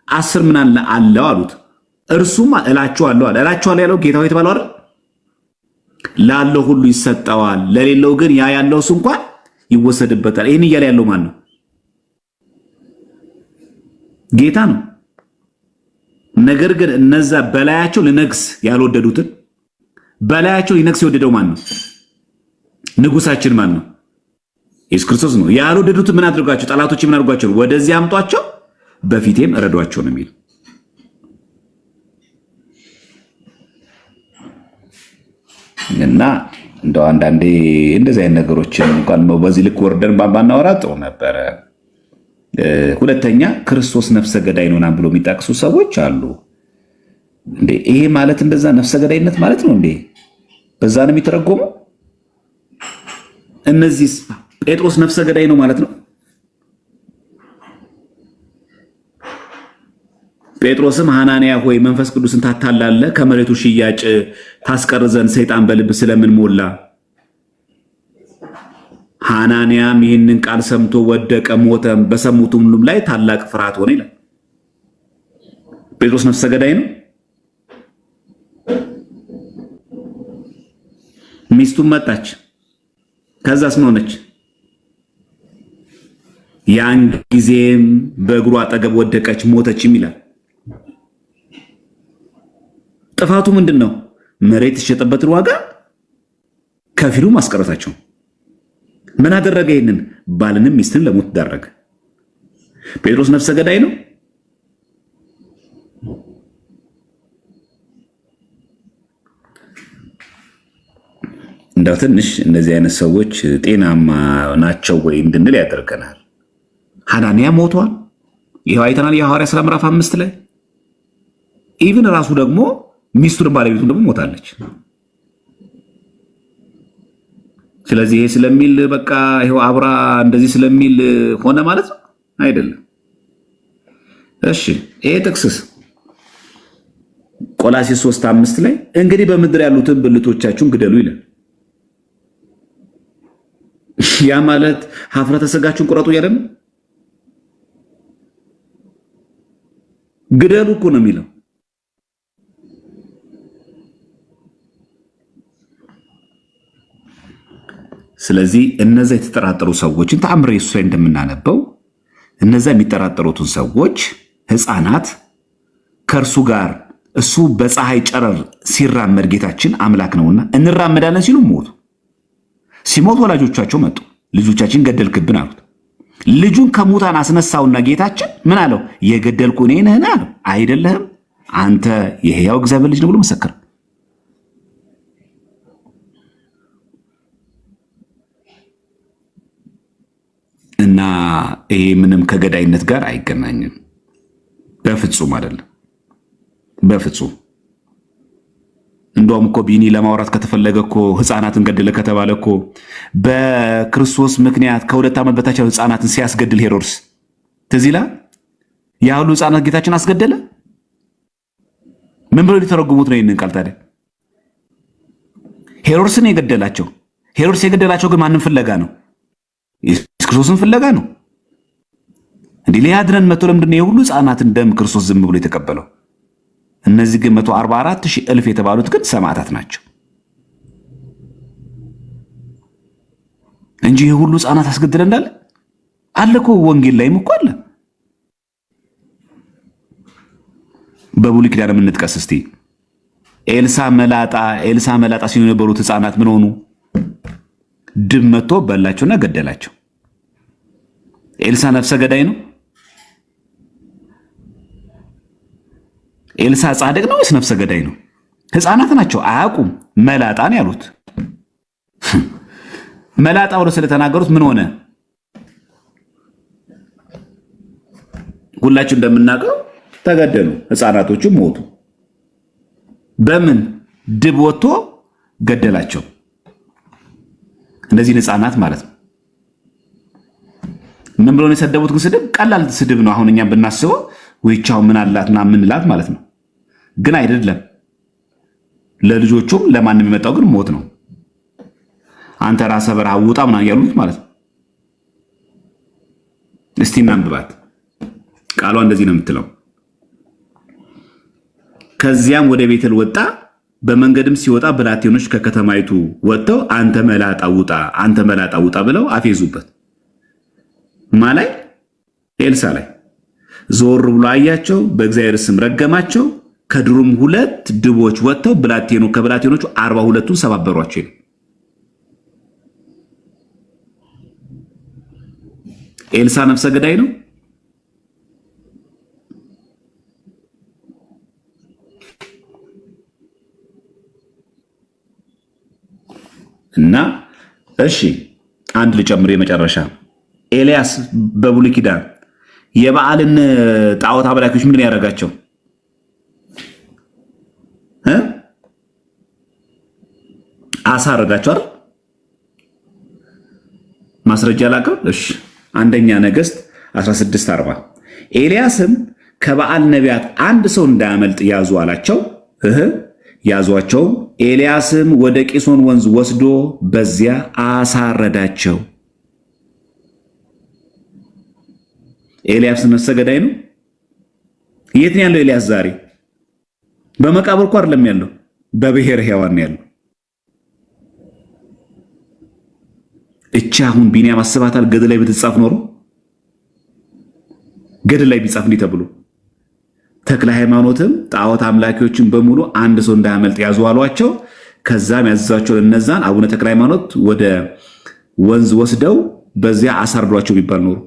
10 ምናን አለው አሉት። እርሱም እላችኋለሁ አለ። እላችኋለሁ ያለው ጌታ ሆይ የተባለው አይደል? ላለው ሁሉ ይሰጠዋል፣ ለሌለው ግን ያ ያለውስ እንኳን ይወሰድበታል። ይሄን እያለ ያለው ማን ነው? ጌታ ነው። ነገር ግን እነዛ በላያቸው ልነግስ ያልወደዱትን በላያቸው ሊነግስ የወደደው ማን ነው? ንጉሳችን ማን ነው? ኢየሱስ ክርስቶስ ነው። ያልወደዱትን ምን አድርጓቸው? ጠላቶች ምን አድርጓቸው? ወደዚህ አምጧቸው፣ በፊቴም እረዷቸው ነው የሚል። እና እንደው አንዳንዴ እንደዚህ አይነት ነገሮችን እንኳን በዚህ ልክ ወርደን ባናወራ ጥሩ ነበረ። ሁለተኛ ክርስቶስ ነፍሰ ገዳይ ነው ብሎ የሚጣቅሱ ሰዎች አሉ። እንዴ ይሄ ማለት እንደዛ ነፍሰ ገዳይነት ማለት ነው እንዴ? በዛ ነው የሚተረጎመው? እነዚህ ጴጥሮስ ነፍሰ ገዳይ ነው ማለት ነው? ጴጥሮስም ሐናንያ ሆይ መንፈስ ቅዱስን ታታላለህ፣ ከመሬቱ ሽያጭ ታስቀር ዘንድ ሰይጣን በልብ ስለምን ሞላ? ሐናንያም ይህንን ቃል ሰምቶ ወደቀ፣ ሞተም፣ በሰሙትም ሁሉም ላይ ታላቅ ፍርሃት ሆነ ይላል። ጴጥሮስ ነፍሰ ገዳይ ነው? ሚስቱም መጣች፣ ከዛስ ምን ሆነች? ያን ጊዜም በእግሩ አጠገብ ወደቀች፣ ሞተችም ይላል። ጥፋቱ ምንድን ነው? መሬት የተሸጠበትን ዋጋ ከፊሉ ማስቀረታቸው። ምን አደረገ? ይህንን ባልንም ሚስትን ለሞት ዳረገ። ጴጥሮስ ነፍሰ ገዳይ ነው? እንደው ትንሽ እነዚህ አይነት ሰዎች ጤናማ ናቸው ወይ እንድንል ያደርገናል። ሐናንያ ሞቷል። ይኸው አይተናል የሐዋርያት ሥራ ምዕራፍ 5 ላይ። ኢቭን ራሱ ደግሞ ሚስቱን ባለቤቱን ደግሞ ሞታለች። ስለዚህ ይሄ ስለሚል በቃ ይሄው አብራ እንደዚህ ስለሚል ሆነ ማለት ነው አይደለም። እሺ ይሄ ጥቅስስ ቆላስይስ 3:5 ላይ እንግዲህ በምድር ያሉትን ብልቶቻችሁን ግደሉ ይላል። ያ ማለት ሀፍረተ ስጋችሁን ቁረጡ እያለ ነው? ግደሉ እኮ ነው የሚለው። ስለዚህ እነዛ የተጠራጠሩ ሰዎችን ተአምረ ኢየሱስ ላይ እንደምናነበው እነዛ የሚጠራጠሩትን ሰዎች ሕፃናት ከእርሱ ጋር እሱ በፀሐይ ጨረር ሲራመድ ጌታችን አምላክ ነውና እንራመዳለን ሲሉ ሞቱ። ሲሞት ወላጆቻቸው መጡ። ልጆቻችን ገደልክብን አሉት። ልጁን ከሙታን አስነሳውና ጌታችን ምን አለው? የገደልኩ እኔ ነህን አለው። አይደለህም፣ አንተ የሕያው እግዚአብሔር ልጅ ነው ብሎ መሰከረ። እና ይሄ ምንም ከገዳይነት ጋር አይገናኝም። በፍጹም አይደለም፣ በፍጹም። እንደውም እኮ ቢኒ ለማውራት ከተፈለገ እኮ ህፃናትን ገደለ ከተባለ እኮ በክርስቶስ ምክንያት ከ2 ዓመት በታች ህፃናትን ሲያስገድል ሄሮድስ ትዝ ይላል። ያ ሁሉ ህፃናት ጌታችን አስገደለ። ምን ብለው ሊተረጉሙት ነው ይህንን ቃል ታዲያ? ሄሮድስን የገደላቸው ሄሮድስ የገደላቸው ግን ማንን ፍለጋ ነው? ኢየሱስ ክርስቶስን ፍለጋ ነው። እንዲህ ሊያድነን መጥቶ ለምንድን ነው የሁሉ ሕፃናትን ደም ክርስቶስ ዝም ብሎ የተቀበለው? እነዚህ ግን 144,000 እልፍ የተባሉት ግን ሰማዕታት ናቸው እንጂ የሁሉ ሕፃናት አስገድለ እንዳለ አለ እኮ ወንጌል ላይም እኮ አለ። በብሉይ ኪዳን የምንጥቀስ እስቲ ኤልሳ መላጣ ሲሆኑ የነበሩት ሕፃናት ምን ሆኑ? ድብ መጥቶ በላቸውና ገደላቸው። ኤልሳ ነፍሰ ገዳይ ነው? ኤልሳ ጻድቅ ነው ወይስ ነፍሰ ገዳይ ነው? ሕፃናት ናቸው፣ አያውቁም። መላጣ ነው ያሉት። መላጣ ብሎ ስለተናገሩት ምን ሆነ? ሁላችን እንደምናውቀው ተገደሉ፣ ሕፃናቶቹ ሞቱ። በምን ድብ ወጥቶ ገደላቸው። እነዚህን ሕፃናት ማለት ነው። ምን ብሎ ነው የሰደቡት? ግን ስድብ ቀላል ስድብ ነው። አሁን እኛም ብናስበው ወይቻው ምን አላትና ምንላት ማለት ነው። ግን አይደለም። ለልጆቹም ለማንም የሚመጣው ግን ሞት ነው። አንተ ራስህ በረሃ ውጣ ምናምን ያሉት ማለት ነው። እስቲ እናንብባት። ቃሏ እንደዚህ ነው የምትለው። ከዚያም ወደ ቤተል ወጣ። በመንገድም ሲወጣ ብላቴኖች ከከተማይቱ ወጥተው አንተ መላጣ ውጣ ብለው አፌዙበት። ማላይ ኤልሳ ላይ ዞር ብሎ አያቸው፣ በእግዚአብሔር ስም ረገማቸው። ከድሩም 2 ድቦች ወጥተው ከብላቴኖቹ 42ቱን ሰባበሯቸው። ኤልሳ ነፍሰ ገዳይ ነው? እና እሺ አንድ ልጨምር የመጨረሻ ኤልያስ በብሉይ ኪዳን የበዓልን ጣዖት አምላኪዎች ምንድን ያደረጋቸው? አሳረዳቸው አይደል? ማስረጃ ላቀው። እሺ አንደኛ ነገሥት 16:40 ኤልያስም ከበዓል ነቢያት አንድ ሰው እንዳያመልጥ ያዙ አላቸው። ያዟቸው። ኤልያስም ወደ ቂሶን ወንዝ ወስዶ በዚያ አሳረዳቸው። ኤልያስ ነፍሰ ገዳይ ነው? የት ነው ያለው ኤልያስ ዛሬ? በመቃብር እኮ አይደለም ያለው፣ በብሔረ ሕያዋን ያለው። እቻ አሁን ቢኒያም አስባታል። ገድል ላይ ብትጻፍ ኖሮ ገድል ላይ ቢጻፍ እንዲህ ተብሎ ተክለ ሃይማኖትም ጣዖት አምላኪዎችን በሙሉ አንድ ሰው እንዳያመልጥ ያዙ አሏቸው። ከዛም ያዘዟቸው እነዛን አቡነ ተክለ ሃይማኖት ወደ ወንዝ ወስደው በዚያ አሳርዷቸው ቢባል ኖሮ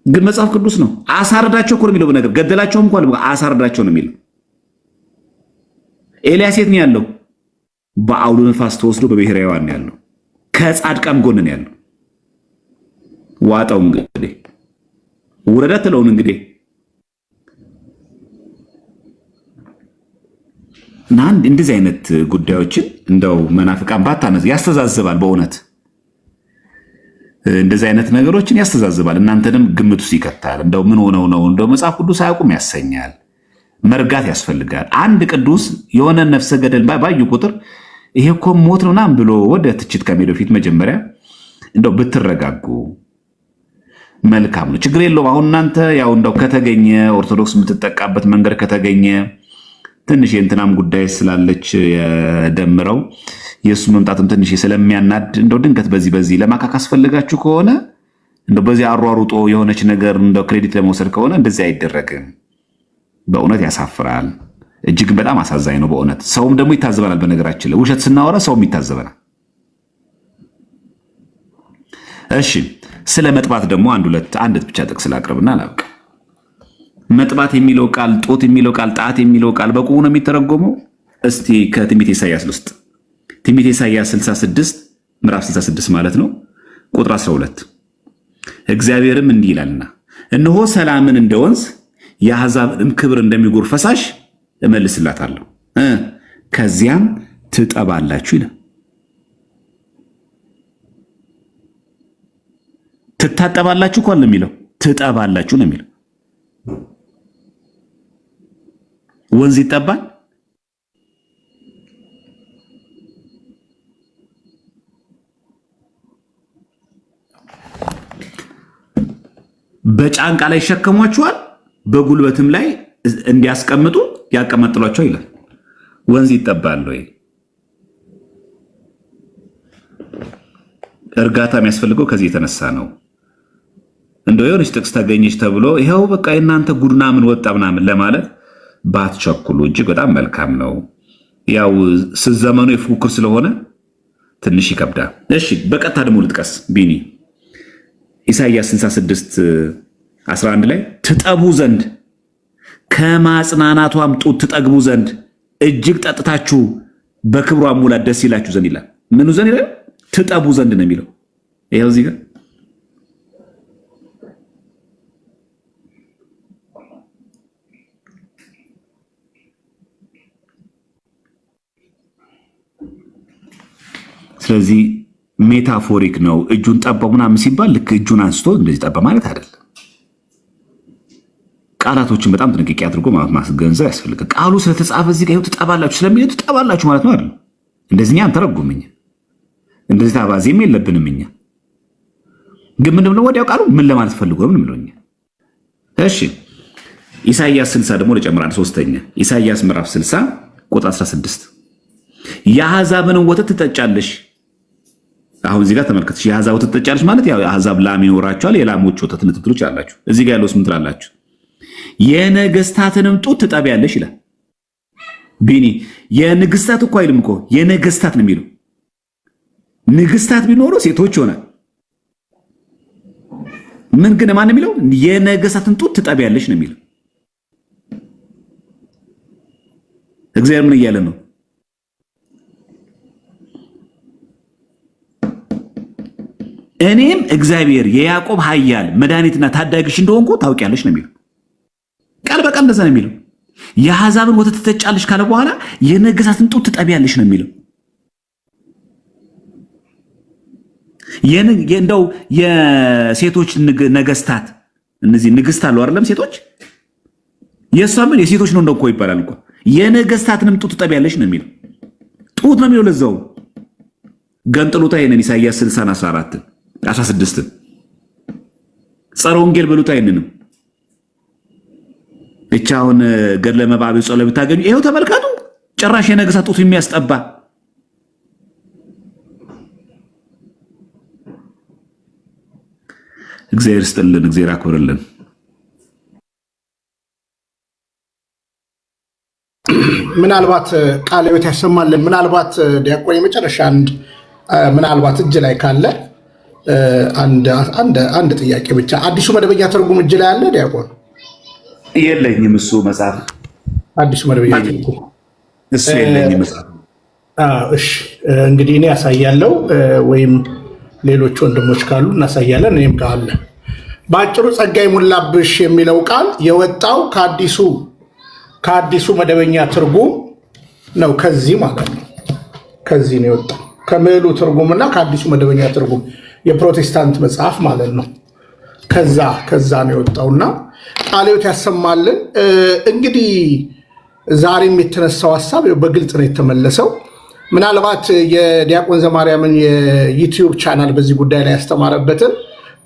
ግን መጽሐፍ ቅዱስ ነው አሳርዳቸው እኮ ነው የሚለው። ነገር ገደላቸውም እንኳን አሳርዳቸው ነው የሚለው። ኤልያስ የት ነው ያለው? በአውሎ ነፋስ ተወስዶ በብሔረ ሕያዋን ነው ያለው። ከጻድቃን ጎን ነው ያለው። ዋጣው እንግዲህ ውረዳት ተለውን እንግዲህ እና እንደዚህ አይነት ጉዳዮችን እንደው መናፍቃን ባታነዝ ያስተዛዝባል። በእውነት እንደዚህ አይነት ነገሮችን ያስተዛዝባል። እናንተንም ግምት ውስጥ ይከታል። እንደው ምን ሆነው ነው እንደው መጽሐፍ ቅዱስ አያውቁም ያሰኛል። መርጋት ያስፈልጋል። አንድ ቅዱስ የሆነ ነፍሰ ገደል ባዩ ቁጥር ይሄ እኮ ሞት ነው ምናምን ብሎ ወደ ትችት ከመሄድ በፊት መጀመሪያ እንደው ብትረጋጉ መልካም ነው። ችግር የለውም። አሁን እናንተ ያው እንደው ከተገኘ ኦርቶዶክስ የምትጠቃበት መንገድ ከተገኘ ትንሽ የእንትናም ጉዳይ ስላለች የደምረው የእሱ መምጣትም ትንሽ ስለሚያናድ እንደው ድንገት በዚህ ለማካካስ ፈልጋችሁ ከሆነ እንደው በዚህ አሯሩጦ የሆነች ነገር እንደው ክሬዲት ለመውሰድ ከሆነ እንደዚህ አይደረግም። በእውነት ያሳፍራል። እጅግ በጣም አሳዛኝ ነው በእውነት። ሰውም ደግሞ ይታዘበናል። በነገራችን ላይ ውሸት ስናወራ ሰውም ይታዘበናል። እሺ ስለ መጥባት ደግሞ አንድ ብቻ ጥቅስ ላቅርብና ላብቅ። መጥባት የሚለው ቃል፣ ጦት የሚለው ቃል፣ ጣት የሚለው ቃል በቁሙ ነው የሚተረጎመው። እስቲ ከትንቢተ ኢሳይያስ ውስጥ ትንቢተ ኢሳይያስ 66 ምዕራፍ 66 ማለት ነው ቁጥር 12 እግዚአብሔርም እንዲህ ይላልና እነሆ ሰላምን እንደ ወንዝ የአሕዛብንም ክብር እንደሚጎርፍ ፈሳሽ እመልስላታለሁ ከዚያም ትጠባላችሁ ይላል። ትታጠባላችሁ እኮ ነው የሚለው፣ ትጠባላችሁ ነው የሚለው። ወንዝ ይጠባል? በጫንቃ ላይ ሸከሟቸዋል፣ በጉልበትም ላይ እንዲያስቀምጡ ያቀመጥሏቸው ይላል። ወንዝ ይጠባል ወይ? እርጋታ የሚያስፈልገው ከዚህ የተነሳ ነው። እንደው የሆነች ጥቅስ ተገኘች ተብሎ ይኸው በቃ የእናንተ ጉድና ምን ወጣ ምናምን ለማለት ባትቸኩሉ እጅግ በጣም መልካም ነው። ያው ዘመኑ የፉክክር ስለሆነ ትንሽ ይከብዳል። እሺ በቀጥታ ደግሞ ልጥቀስ። ቢኒ ኢሳይያስ 66:11 ላይ ትጠቡ ዘንድ ከማጽናናቷም ጡት ትጠግቡ ዘንድ እጅግ ጠጥታችሁ በክብሯ ሙላት ደስ ይላችሁ ዘንድ ይላል። ምኑ ዘንድ ይላል? ትጠቡ ዘንድ ነው የሚለው። ይሄው እዚህ ጋር ስለዚህ ሜታፎሪክ ነው። እጁን ጠባው ምናምን ሲባል ልክ እጁን አንስቶ እንደዚህ ጠባ ማለት አይደለም። ቃላቶችን በጣም ጥንቃቄ አድርጎ ማስገንዘብ ያስፈልጋል። ቃሉ ስለተጻፈ እዚህ ጋር ትጠባላችሁ ስለሚለው ትጠባላችሁ ማለት ነው አይደል? እንደዚህኛ አንተረጉምኝ እንደዚህ ታባዜም የለብንም እኛ። ግን ምንድን ነው ወዲያው ቃሉ ምን ለማለት ፈልጎ ነው ምንድነው? እሺ ኢሳይያስ 60 ደግሞ ለጨምራን ሶስተኛ ኢሳይያስ ምዕራፍ 60 ቁጥር 16 የአሕዛብን ወተት ትጠጫለሽ። አሁን እዚህ ጋር ተመልከትሽ። የአሕዛብ ወተት ትጠጫለሽ ማለት ያው አሕዛብ ላም ይኖራቸዋል። የላሞች ወተት ልትጥሉች አላችሁ። እዚህ ጋር ያለውስ ምን ትላላችሁ? የነገስታትንም ጡት ትጠቢያለሽ ይላል። ቢኒ የንግስታት እኮ አይልም እኮ የነገስታት ነው የሚለው። ንግስታት ቢኖረው ሴቶች ይሆናል። ምን ግን ማን የሚለው? የነገስታትን ጡት ትጠቢያለሽ ነው የሚለው። እግዚአብሔር ምን እያለ ነው? እኔም እግዚአብሔር የያዕቆብ ኃያል መድኃኒትና ታዳጊሽ እንደሆንኩ ታውቂያለሽ ነው የሚለው። ቃል በቃል እንደዛ ነው የሚለው። የአሕዛብን ወተት ትጠጫለሽ ካለ በኋላ የነገስታትን ጡት ትጠቢያለሽ ነው የሚለው። እንደው የሴቶች ነገስታት እነዚህ ንግስት አለው አይደለም ሴቶች የሷምን የሴቶች ነው እንደው እኮ ይባላል እኮ የነገስታትንም ጡት ትጠቢያለሽ ነው የሚለው። ጡት ነው የሚለው። ለዛው ገንጥሉታ ይሄንን ኢሳይያስ 60:14-16 ጸረ ወንጌል በሉታ ይሄንንም ብቻውን ገድለ መባቢው ጸሎት ብታገኙ ይሄው ተመልከቱ። ጭራሽ የነገስታት ጡት የሚያስጠባ እግዚአብሔር ይስጥልን፣ እግዚአብሔር አክብርልን። ምናልባት ቃለ ሕይወት ያሰማልን። ምናልባት ዲያቆን የመጨረሻ ምናልባት እጅ ላይ ካለ አንድ ጥያቄ ብቻ። አዲሱ መደበኛ ትርጉም እጅ ላይ አለ ዲያቆን? የለኝም እሱ መጽሐፍ አዲሱ መደበኛ ትርጉም እሱ የለኝም መጽሐፍ። እሺ እንግዲህ እኔ ያሳያለው ወይም ሌሎች ወንድሞች ካሉ እናሳያለን። እኔም ጋር አለ። በአጭሩ ጸጋ ይሙላብሽ የሚለው ቃል የወጣው ከአዲሱ መደበኛ ትርጉም ነው። ከዚህ ማለት ነው። ከዚህ ነው የወጣው ከምዕሉ ትርጉምና ከአዲሱ መደበኛ ትርጉም የፕሮቴስታንት መጽሐፍ ማለት ነው። ከዛ ነው የወጣውና ቃለ ሕይወት ያሰማልን። እንግዲህ ዛሬም የተነሳው ሀሳብ በግልጽ ነው የተመለሰው። ምናልባት የዲያቆን ዘማርያምን የዩቲዩብ ቻናል በዚህ ጉዳይ ላይ ያስተማረበትን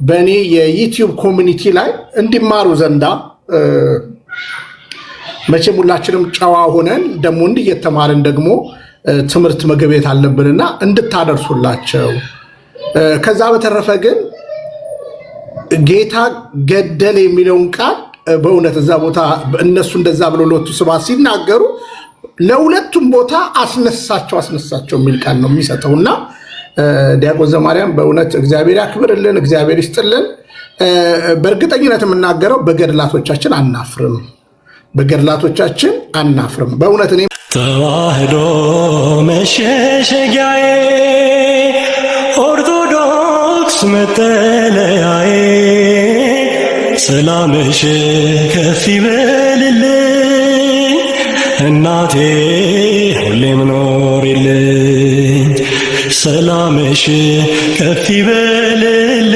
በእኔ የዩቲዩብ ኮሚኒቲ ላይ እንዲማሩ ዘንዳ መቼም ሁላችንም ጨዋ ሆነን ደግሞ እንዲህ እየተማርን ደግሞ ትምህርት መገቤት አለብንና እንድታደርሱላቸው። ከዛ በተረፈ ግን ጌታ ገደለ የሚለውን ቃል በእውነት እዛ ቦታ እነሱ እንደዛ ብሎ ለወቱ ስብሐት ሲናገሩ ለሁለቱም ቦታ አስነሳቸው የሚል ቃል ነው የሚሰጠውና ዲያቆን ዘማርያም በእውነት እግዚአብሔር ያክብርልን፣ እግዚአብሔር ይስጥልን። በእርግጠኝነት የምናገረው በገድላቶቻችን አናፍርም፣ በገድላቶቻችን አናፍርም። በእውነት እኔ ተዋህዶ መሸሸጊያዬ ኦርቶዶክስ መጠለያዬ ሰላምሽ ከፍ ይበልልኝ እናቴ ሁሌ ምኖሪልኝ ሰላምሽ ከፍ ይበልልኝ